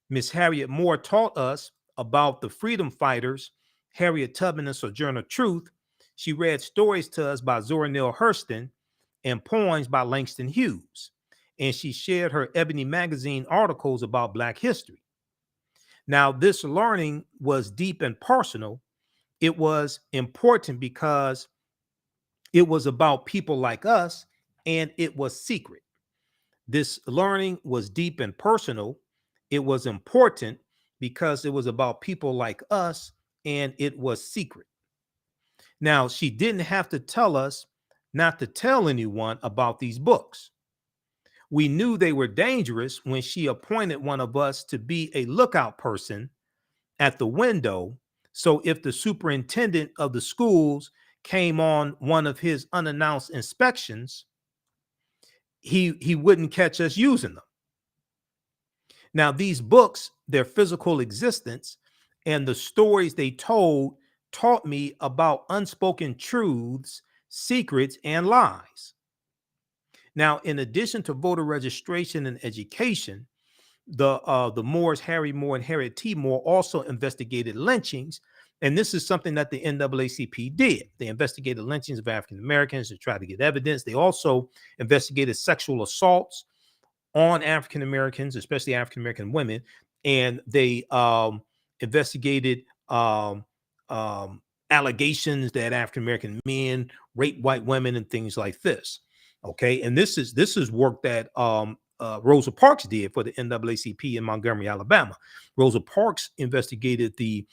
Miss Harriet Moore taught us about the freedom fighters, Harriet Tubman and Sojourner Truth. She read stories to us by Zora Neale Hurston and poems by Langston Hughes. And she shared her Ebony magazine articles about Black history. Now, this learning was deep and personal. It was important because it was about people like us, and it was secret. This learning was deep and personal. It was important because it was about people like us, and it was secret. Now, she didn't have to tell us not to tell anyone about these books. We knew they were dangerous when she appointed one of us to be a lookout person at the window. So if the superintendent of the schools came on one of his unannounced inspections, he wouldn't catch us using them. Now, these books, their physical existence and the stories they told taught me about unspoken truths, secrets, and lies. Now, in addition to voter registration and education, the Moores, Harry Moore and Harriet T. Moore, also investigated lynchings. And this is something that the NAACP did. They investigated lynchings of African Americans to try to get evidence. They also investigated sexual assaults on African Americans, especially African American women. And they investigated allegations that African American men rape white women and things like this. Okay, and this is work that Rosa Parks did for the NAACP in Montgomery, Alabama. Rosa Parks investigated the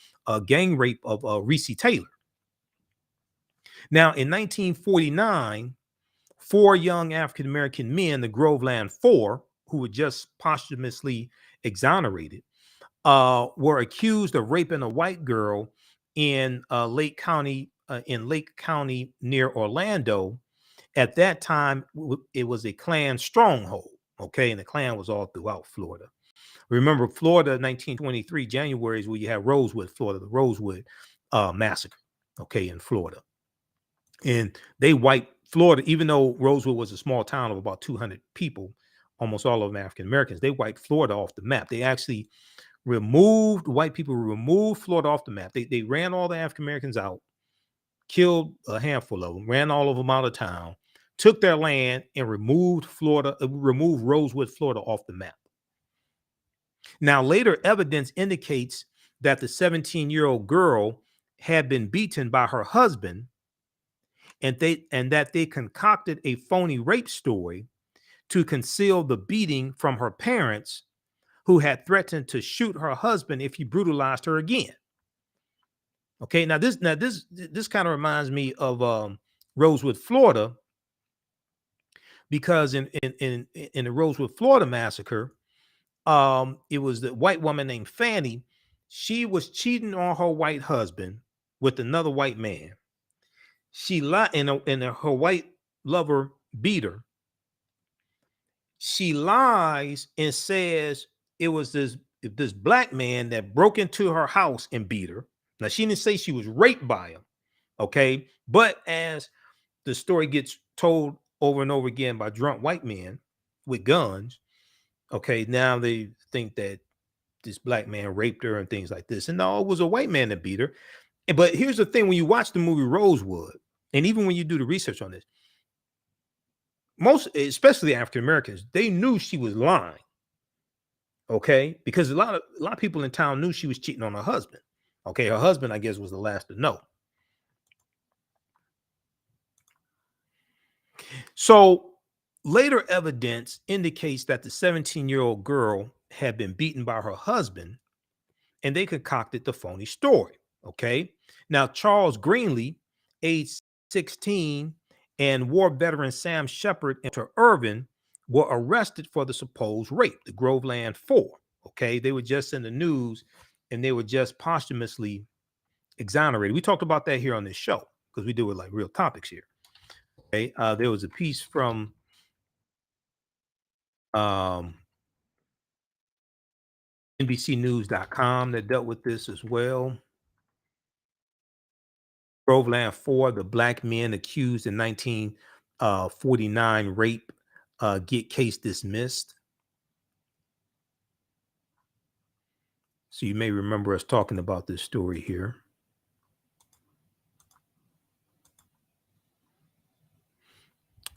gang rape of Reese Taylor. Now, in 1949, 4 young African American men, the Groveland Four, who were just posthumously exonerated, were accused of raping a white girl in Lake County, near Orlando. At that time, it was a Klan stronghold. Okay, and the Klan was all throughout Florida. Remember, Florida, 1923 January is where you have Rosewood, Florida, the Rosewood massacre. Okay, in Florida, and they wiped Florida, even though Rosewood was a small town of about 200 people, almost all of them African Americans. They wiped Florida off the map. They actually white people removed Florida off the map. They ran all the African Americans out, killed a handful of them, ran all of them out of town, took their land, and removed Rosewood, Florida off the map. Now, later evidence indicates that the 17-year-old girl had been beaten by her husband, and that they concocted a phony rape story to conceal the beating from her parents, who had threatened to shoot her husband if he brutalized her again. Okay, now this kind of reminds me of Rosewood, Florida, because in the Rosewood, Florida massacre, it was the white woman named Fanny. She was cheating on her white husband with another white man. She lied, and her white lover beat her. She lies and says it was this black man that broke into her house and beat her. Now, she didn't say she was raped by him, okay? But as the story gets told over and over again by drunk white men with guns, okay, now they think that this black man raped her and things like this. And no, it was a white man that beat her. But here's the thing: when you watch the movie Rosewood, and even when you do the research on this, most, especially African Americans, they knew she was lying. Okay, because a lot of people in town knew she was cheating on her husband. Okay, her husband, I guess, was the last to know. So later evidence indicates that the 17-year-old girl had been beaten by her husband, and they concocted the phony story. Okay, now Charles Greenlee, age 16, and war veteran Sam Shepard and Irvin were arrested for the supposed rape, the Groveland Four. Okay, they were just in the news, and they were just posthumously exonerated. We talked about that here on this show because we do it like real topics here. Okay, there was a piece from NBCnews.com that dealt with this as well. Groveland 4, the black men accused in 1949 rape get case dismissed. So you may remember us talking about this story here.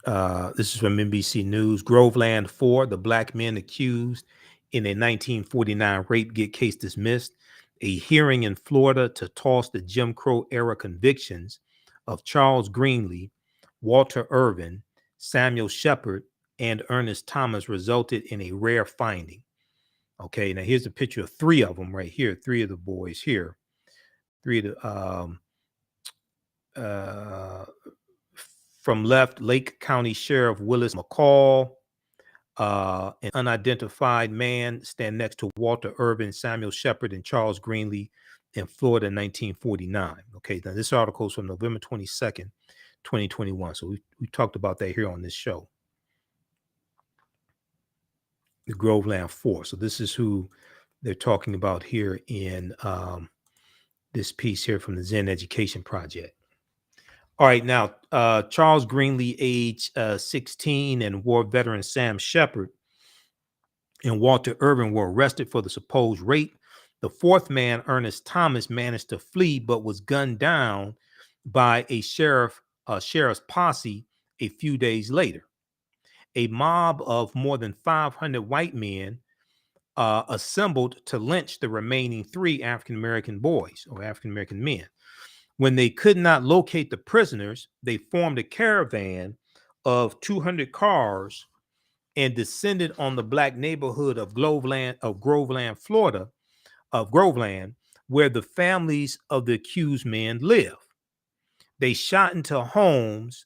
This is from NBC News. Groveland 4, the black men accused in a 1949 rape get case dismissed. A hearing in Florida to toss the Jim Crow era convictions of Charles Greenlee, Walter Irvin, Samuel Shepard, and Ernest Thomas resulted in a rare finding. Okay, now here's a picture of three of them right here. Three of the boys here. Three of the from left, Lake County Sheriff Willis McCall, an unidentified man, stand next to Walter Irvin, Samuel Shepard, and Charles Greenlee in Florida in 1949. Okay, now this article is from November 22nd, 2021. So we talked about that here on this show. The Groveland Four. So this is who they're talking about here in this piece here from the Zen Education Project. All right, now Charles Greenlee, age 16, and war veteran Sam Shepard and Walter Irvin were arrested for the supposed rape. The fourth man, Ernest Thomas, managed to flee but was gunned down by a sheriff's posse a few days later. A mob of more than 500 white men assembled to lynch the remaining three African-American boys or African-American men. When they could not locate the prisoners, they formed a caravan of 200 cars and descended on the black neighborhood of Groveland, Florida, where the families of the accused men live. They shot into homes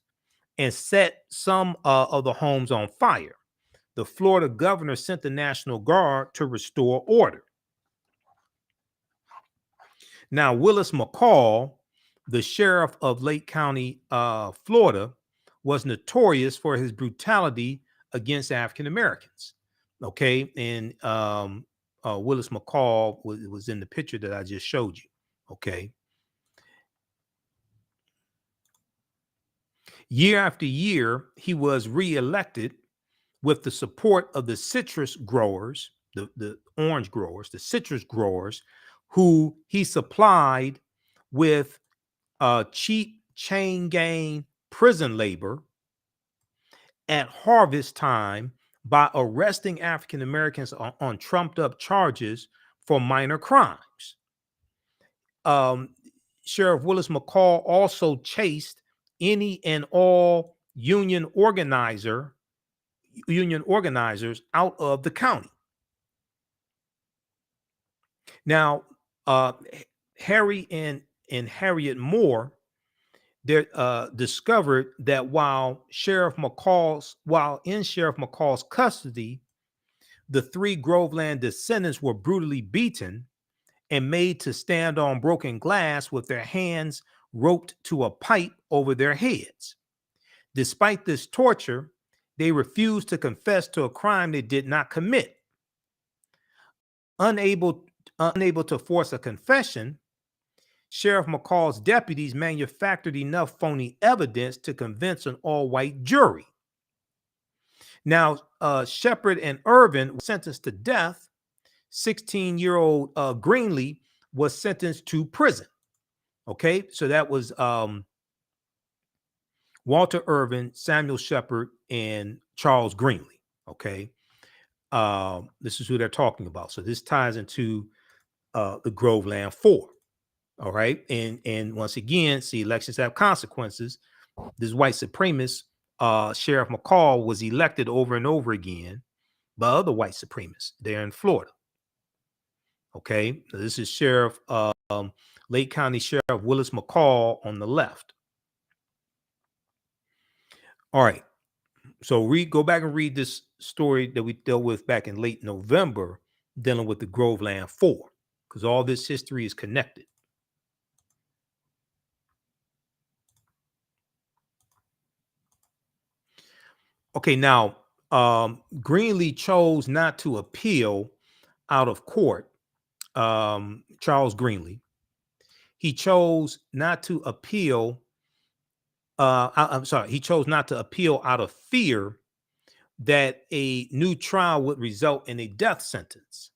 and set some of the homes on fire. The Florida governor sent the National Guard to restore order. Now, Willis McCall, the sheriff of Lake County, Florida, was notorious for his brutality against African Americans. Okay, and Willis McCall was in the picture that I just showed you. Okay. Year after year, he was reelected with the support of the citrus growers, the orange growers, the citrus growers, who he supplied with cheap chain gang prison labor at harvest time by arresting African Americans on trumped up charges for minor crimes. Sheriff Willis McCall also chased any and all union organizers out of the county. Now, Harry and Harriet Moore discovered that while in Sheriff McCall's custody, the three Groveland descendants were brutally beaten and made to stand on broken glass with their hands roped to a pipe over their heads. Despite this torture, they refused to confess to a crime they did not commit. Unable to force a confession, Sheriff McCall's deputies manufactured enough phony evidence to convince an all-white jury. Now, Shepard and Irvin were sentenced to death. 16-year-old Greenlee was sentenced to prison. Okay, so that was Walter Irvin, Samuel Shepard, and Charles Greenlee. Okay, this is who they're talking about. So this ties into the Groveland Four. All right, and once again, see, elections have consequences. This white supremacist Sheriff McCall was elected over and over again by other white supremacists there in Florida. Okay, so this is Sheriff Lake County Sheriff Willis McCall on the left. All right, so go back and read this story that we dealt with back in late November, dealing with the Groveland Four, because all this history is connected. Okay, now Greenlee chose not to appeal out of court. Charles Greenlee, he chose not to appeal. He chose not to appeal out of fear that a new trial would result in a death sentence.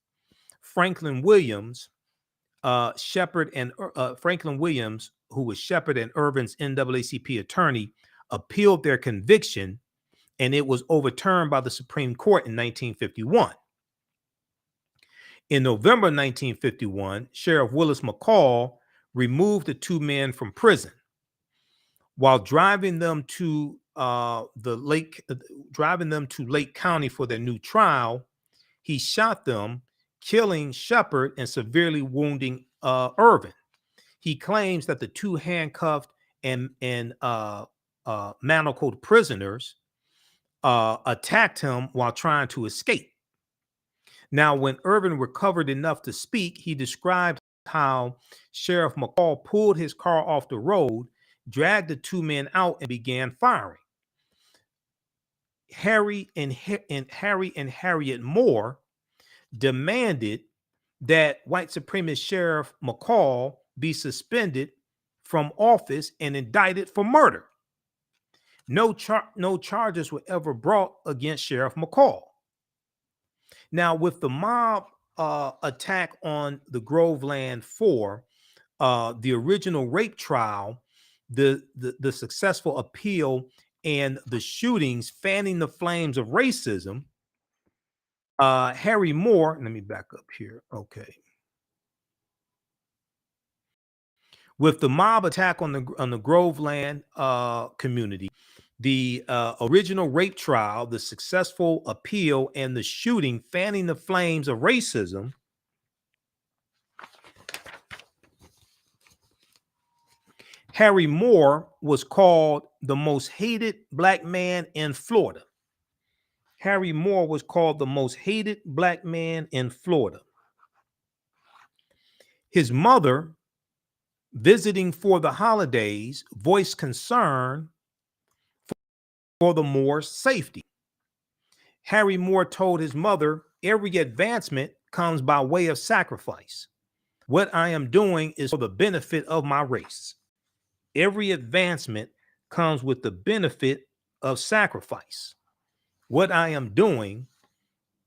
Franklin Williams, Franklin Williams, who was Shepard and Irvin's NAACP attorney, appealed their conviction, and it was overturned by the Supreme Court in 1951. In November 1951, Sheriff Willis McCall removed the two men from prison. While driving them to Lake County for their new trial, he shot them, killing Shepard and severely wounding Irvin. He claims that the two handcuffed and manacled prisoners attacked him while trying to escape. Now, when Irvin recovered enough to speak, he described how Sheriff McCall pulled his car off the road, dragged the two men out, and began firing. Harry and Harriet Moore demanded that white supremacist Sheriff McCall be suspended from office and indicted for murder. No charges were ever brought against Sheriff McCall. Now, with the mob attack on the Groveland Four, the original rape trial, the successful appeal, and the shootings fanning the flames of racism, Harry Moore, let me back up here. Okay. With the mob attack on the Groveland community, the original rape trial, the successful appeal, and the shooting fanning the flames of racism, Harry Moore was called the most hated black man in Florida. Harry Moore was called the most hated black man in Florida. His mother visiting for the holidays, voiced concern for the Moors' safety. Harry Moore told his mother, every advancement comes by way of sacrifice. What I am doing is for the benefit of my race. Every advancement comes with the benefit of sacrifice. What I am doing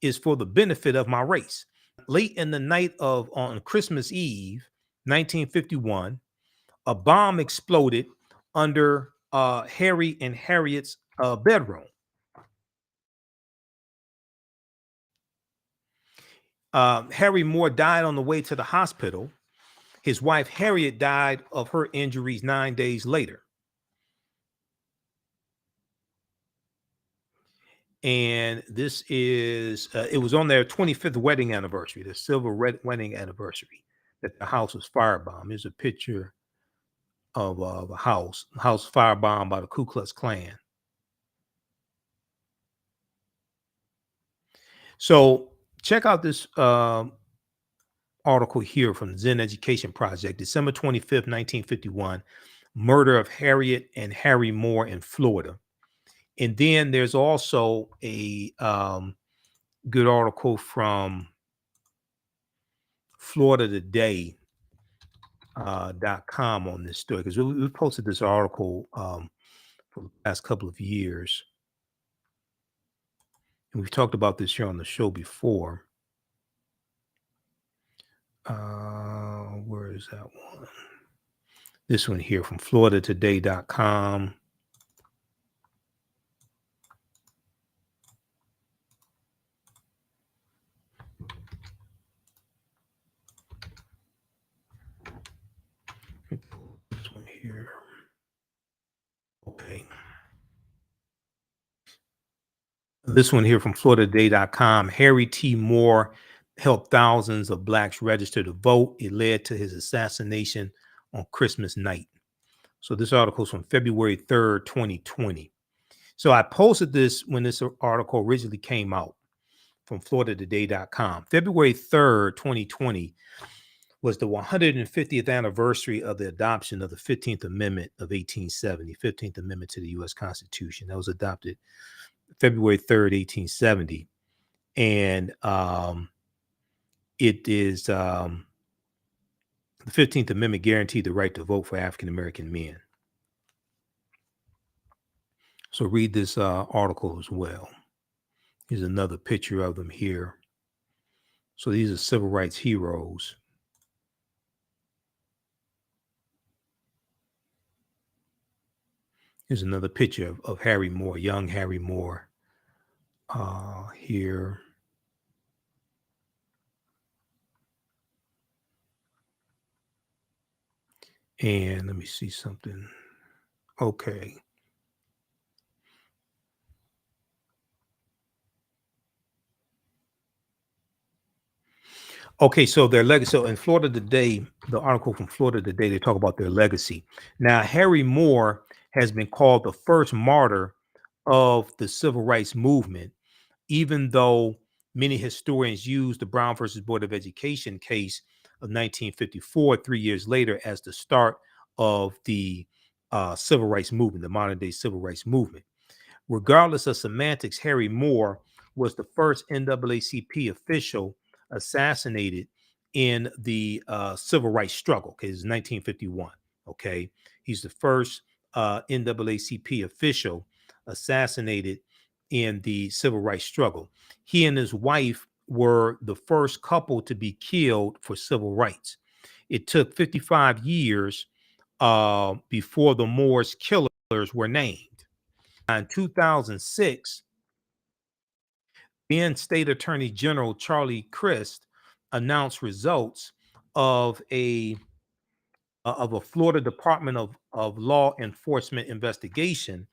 is for the benefit of my race. Late in the night of on Christmas Eve, 1951, a bomb exploded under Harry and Harriet's bedroom. Harry Moore died on the way to the hospital. His wife Harriet died of her injuries 9 days later. And this is, it was on their 25th wedding anniversary, the silver wedding anniversary, that the house was firebombed. Here's a picture of a house firebombed by the Ku Klux Klan. So check out this article here from the Zen Education Project, December 25th, 1951, murder of Harriet and Harry Moore in Florida. And then there's also a good article from FloridaToday.com on this story, because we posted this article for the past couple of years. And we've talked about this here on the show before. Where is that one? This one here from FloridaToday.com. This one here. Okay. This one here from FloridaToday.com. Harry T. Moore helped thousands of blacks register to vote. It led to his assassination on Christmas night. So this article is from February 3rd, 2020. So I posted this when this article originally came out from FloridaToday.com. February 3rd, 2020 was the 150th anniversary of the adoption of the 15th Amendment of 1870, 15th Amendment to the U.S. Constitution. That was adopted February 3rd, 1870. And it is the 15th Amendment guaranteed the right to vote for African-American men. So read this article as well. Here's another picture of them here. So these are civil rights heroes. Here's another picture of Harry Moore, young Harry Moore here. And let me see something. Okay. Okay, so their legacy. So in Florida Today, the article from Florida Today, they talk about their legacy. Now, Harry Moore has been called the first martyr of the civil rights movement, even though many historians use the Brown versus Board of Education case of 1954, 3 years later, as the start of the civil rights movement, the modern day civil rights movement. Regardless of semantics, Harry Moore was the first NAACP official assassinated in the civil rights struggle. Okay, it's 1951. Okay, he's the first NAACP official assassinated in the civil rights struggle. He and his wife were the first couple to be killed for civil rights. It took 55 years before the Moors killers were named. In 2006, then State Attorney General Charlie Crist announced results of a Florida Department of Law Enforcement investigation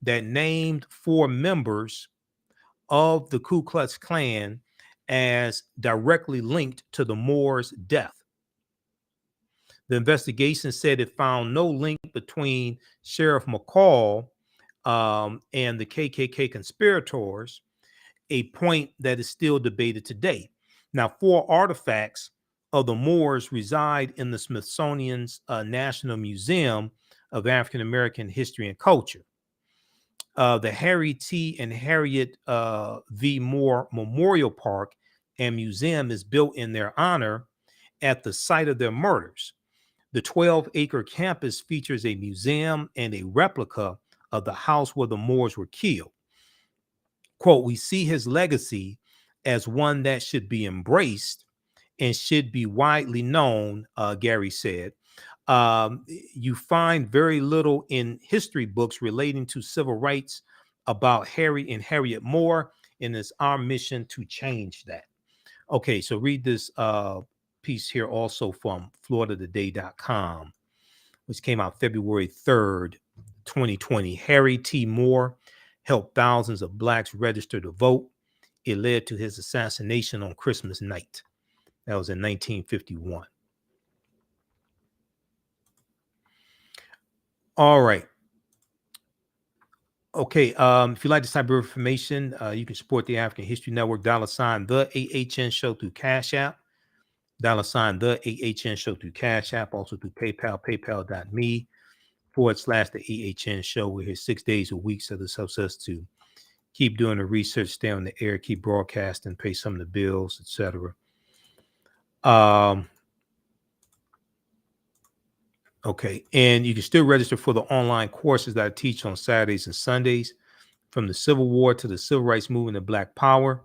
that named 4 members of the Ku Klux Klan as directly linked to the Moors' death. The investigation said it found no link between Sheriff McCall and the KKK conspirators, a point that is still debated today. Now, 4 artifacts of the Moors reside in the Smithsonian's National Museum of African American History and Culture. The Harry T. and Harriet V. Moore Memorial Park and Museum is built in their honor at the site of their murders. The 12-acre campus features a museum and a replica of the house where the Moors were killed. Quote, we see his legacy as one that should be embraced and should be widely known, Gary said. You find very little in history books relating to civil rights about Harry and Harriet Moore, and it's our mission to change that. Okay, so read this piece here also from FloridaToday.com, which came out February 3rd, 2020. Harry T. Moore helped thousands of blacks register to vote. It led to his assassination on Christmas night. That was in 1951. All right. Okay. If you like this type of information, you can support the African History Network, $ the AHN Show through Cash App, $ the AHN Show through Cash App, also through PayPal, paypal.me /the AHN Show. We're here 6 days a week, so this helps us to keep doing the research, stay on the air, keep broadcasting, pay some of the bills, etc. Okay, and you can still register for the online courses that I teach on Saturdays and Sundays, from the Civil War to the Civil Rights Movement and Black Power,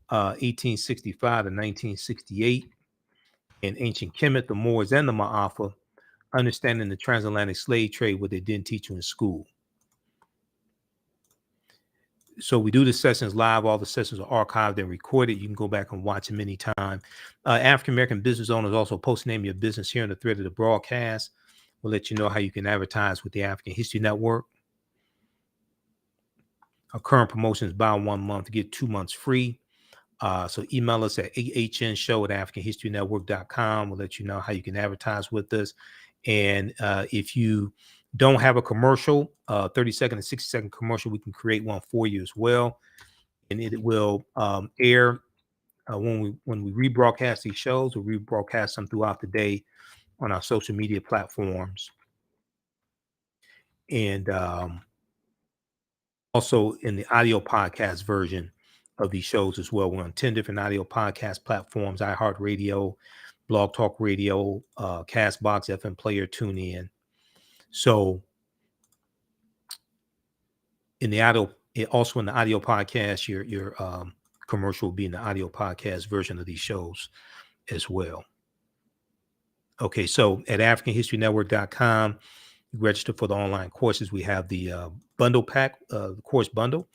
1865 to 1968, and Ancient Kemet, the Moors, and the Ma'afa, understanding the transatlantic slave trade, what they didn't teach you in school. So we do the sessions live. All the sessions are archived and recorded. You can go back and watch them anytime. African-American business owners also post name your business here in the thread of the broadcast. We'll let you know how you can advertise with the African History Network. Our current promotion is buy 1 month, get 2 months free. So email us at ahnshow@africanhistorynetwork.com. We'll let you know how you can advertise with us. And if you don't have a commercial, 30-second and 60-second commercial, we can create one for you as well. And it will air when we rebroadcast these shows. We'll rebroadcast them throughout the day on our social media platforms. And also in the audio podcast version of these shows as well. We're on 10 different audio podcast platforms: iHeartRadio, Blog Talk Radio, Castbox, FM Player, TuneIn. So in the audio, also in the audio podcast, your commercial will be in the audio podcast version of these shows as well. Okay, so at AfricanHistoryNetwork.com, you register for the online courses. We have the bundle pack, the course bundle.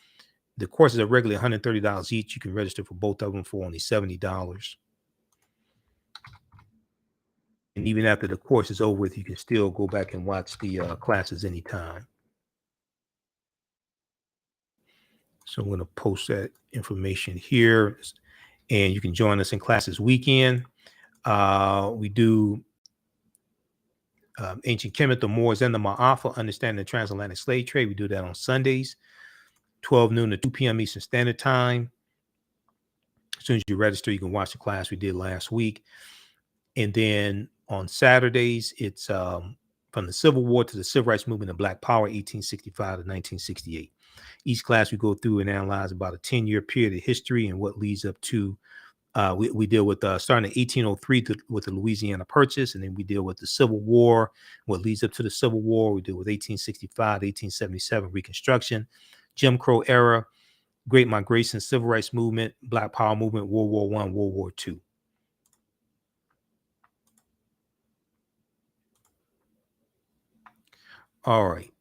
The courses are regularly $130 each. You can register for both of them for only $70. And even after the course is over with, you can still go back and watch the classes anytime. So I'm going to post that information here. And you can join us in classes weekend. We do Ancient Kemet, the Moors, and the Ma'afa, understanding the transatlantic slave trade. We do that on Sundays, 12 noon to 2 p.m. Eastern Standard Time. As soon as you register, you can watch the class we did last week. And then on Saturdays, it's from the Civil War to the Civil Rights Movement and Black Power, 1865 to 1968. Each class we go through and analyze about a 10-year period of history and what leads up to, we deal with starting in 1803 with the Louisiana Purchase, and then we deal with the Civil War, what leads up to the Civil War. We deal with 1865 to 1877 Reconstruction, Jim Crow era, Great Migration, Civil Rights Movement, Black Power Movement, World War I, World War II. All right.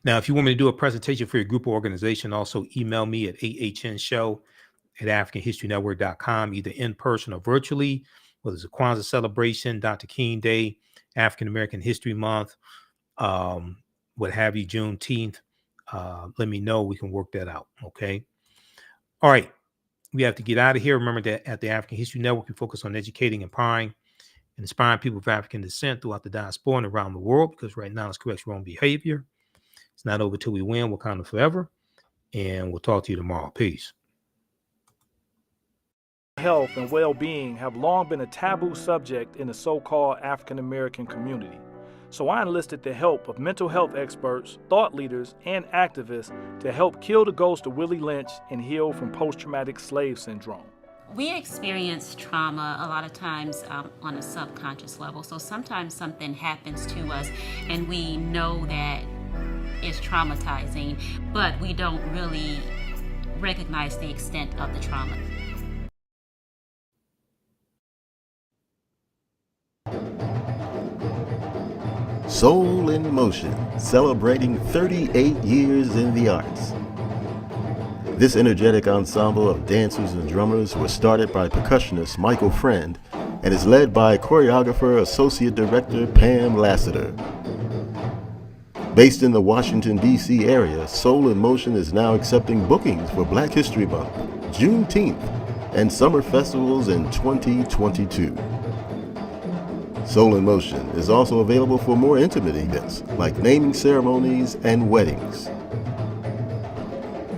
Now, if you want me to do a presentation for your group or organization, also email me at ahnshow@africanhistorynetwork.com, either in person or virtually, whether it's a Kwanzaa celebration, Dr. King Day, African American History Month, what have you, Juneteenth. Let me know. We can work that out. Okay. All right. We have to get out of here. Remember that at the African History Network, we focus on educating, empowering, and inspiring people of African descent throughout the diaspora and around the world, because right now it's corrects wrong behavior. It's not over till we win. We're kind of forever. And we'll talk to you tomorrow. Peace. Health and well-being have long been a taboo subject in the so-called African American community. So I enlisted the help of mental health experts, thought leaders, and activists to help kill the ghost of Willie Lynch and heal from post-traumatic slave syndrome. We experience trauma a lot of times on a subconscious level. So sometimes something happens to us and we know that it's traumatizing, but we don't really recognize the extent of the trauma. Soul in Motion, celebrating 38 years in the arts. This energetic ensemble of dancers and drummers was started by percussionist Michael Friend and is led by choreographer Associate Director Pam Lassiter. Based in the Washington, D.C. area, Soul in Motion is now accepting bookings for Black History Month, Juneteenth, and summer festivals in 2022. Soul in Motion is also available for more intimate events like naming ceremonies and weddings.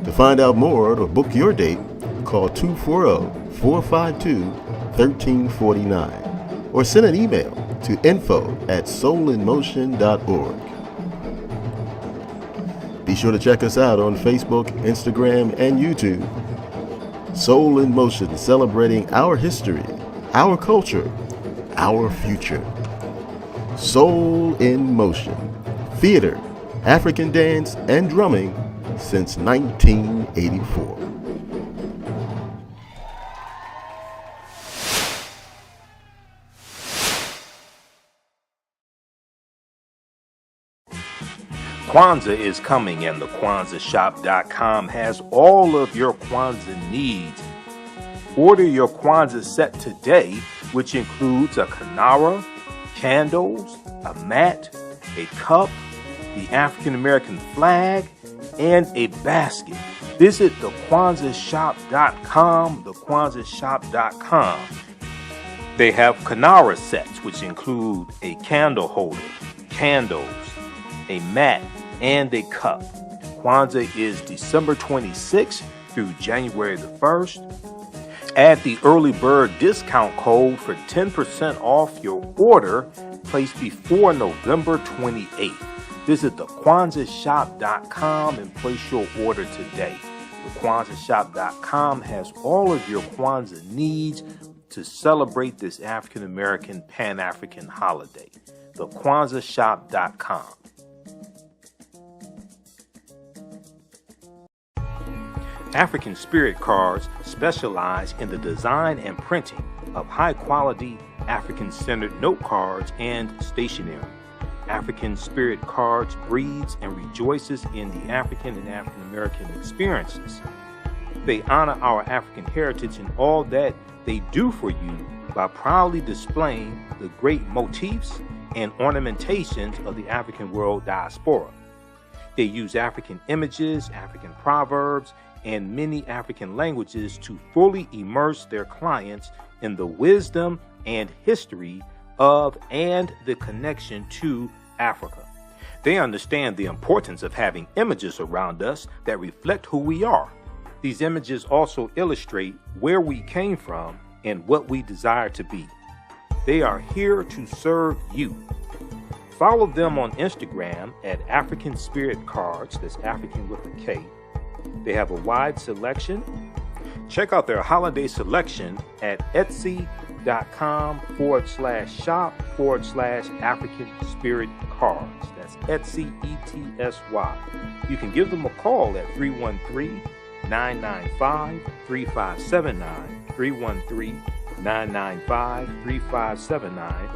To find out more or to book your date, call 240-452-1349 or send an email to info@soulinmotion.org. Be sure to check us out on Facebook, Instagram, and YouTube. Soul in Motion, celebrating our history, our culture, our future. Soul in Motion. Theater, African dance, and drumming since 1984. Kwanzaa is coming, and the KwanzaaShop.com has all of your Kwanzaa needs. Order your Kwanzaa set today, which includes a kinara, candles, a mat, a cup, the African American flag, and a basket. Visit the KwanzaaShop.com, the KwanzaaShop.com. They have kinara sets, which include a candle holder, candles, a mat, and a cup. Kwanzaa is December 26th through January the 1st. Add the early bird discount code for 10% off your order placed before November 28th. Visit the KwanzaaShop.com and place your order today. The KwanzaaShop.com has all of your Kwanzaa needs to celebrate this African American Pan-African holiday. The KwanzaaShop.com. African Spirit Cards specialize in the design and printing of high-quality African-centered note cards and stationery. African Spirit Cards breathes and rejoices in the African and African American experiences. They honor our African heritage in all that they do for you by proudly displaying the great motifs and ornamentations of the African world diaspora. They use African images, African proverbs, and many African languages to fully immerse their clients in the wisdom and history of and the connection to Africa. They understand the importance of having images around us that reflect who we are. These images also illustrate where we came from and what we desire to be. They are here to serve you. Follow them on Instagram at African Spirit Cards, that's African with a K. They have a wide selection. Check out their holiday selection at etsy.com/shop/African Spirit Cards. That's Etsy, ETSY. You can give them a call at 313-995-3579, 313-995-3579.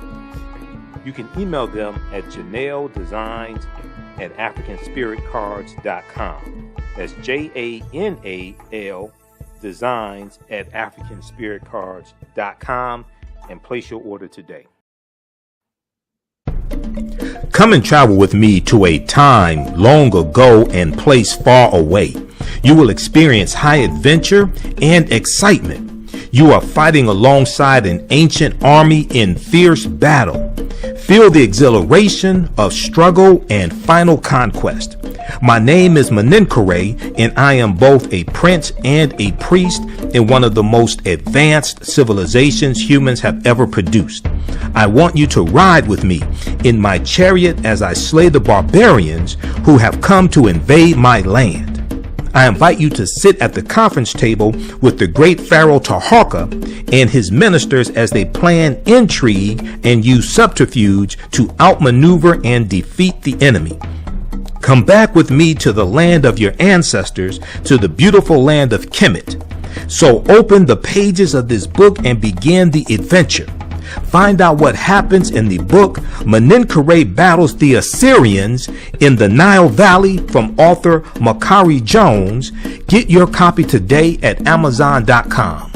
You can email them at janeldesigns@africanspiritcards.com. That's JANAL designs@africanspiritcards.com and place your order today. Come and travel with me to a time long ago and place far away. You will experience high adventure and excitement. You are fighting alongside an ancient army in fierce battle. Feel the exhilaration of struggle and final conquest. My name is Menenkere, and I am both a prince and a priest in one of the most advanced civilizations humans have ever produced. I want you to ride with me in my chariot as I slay the barbarians who have come to invade my land. I invite you to sit at the conference table with the great Pharaoh Taharka and his ministers as they plan intrigue and use subterfuge to outmaneuver and defeat the enemy. Come back with me to the land of your ancestors, to the beautiful land of Kemet. So open the pages of this book and begin the adventure. Find out what happens in the book Menenkere Battles the Assyrians in the Nile Valley from author Makari Jones. Get your copy today at Amazon.com.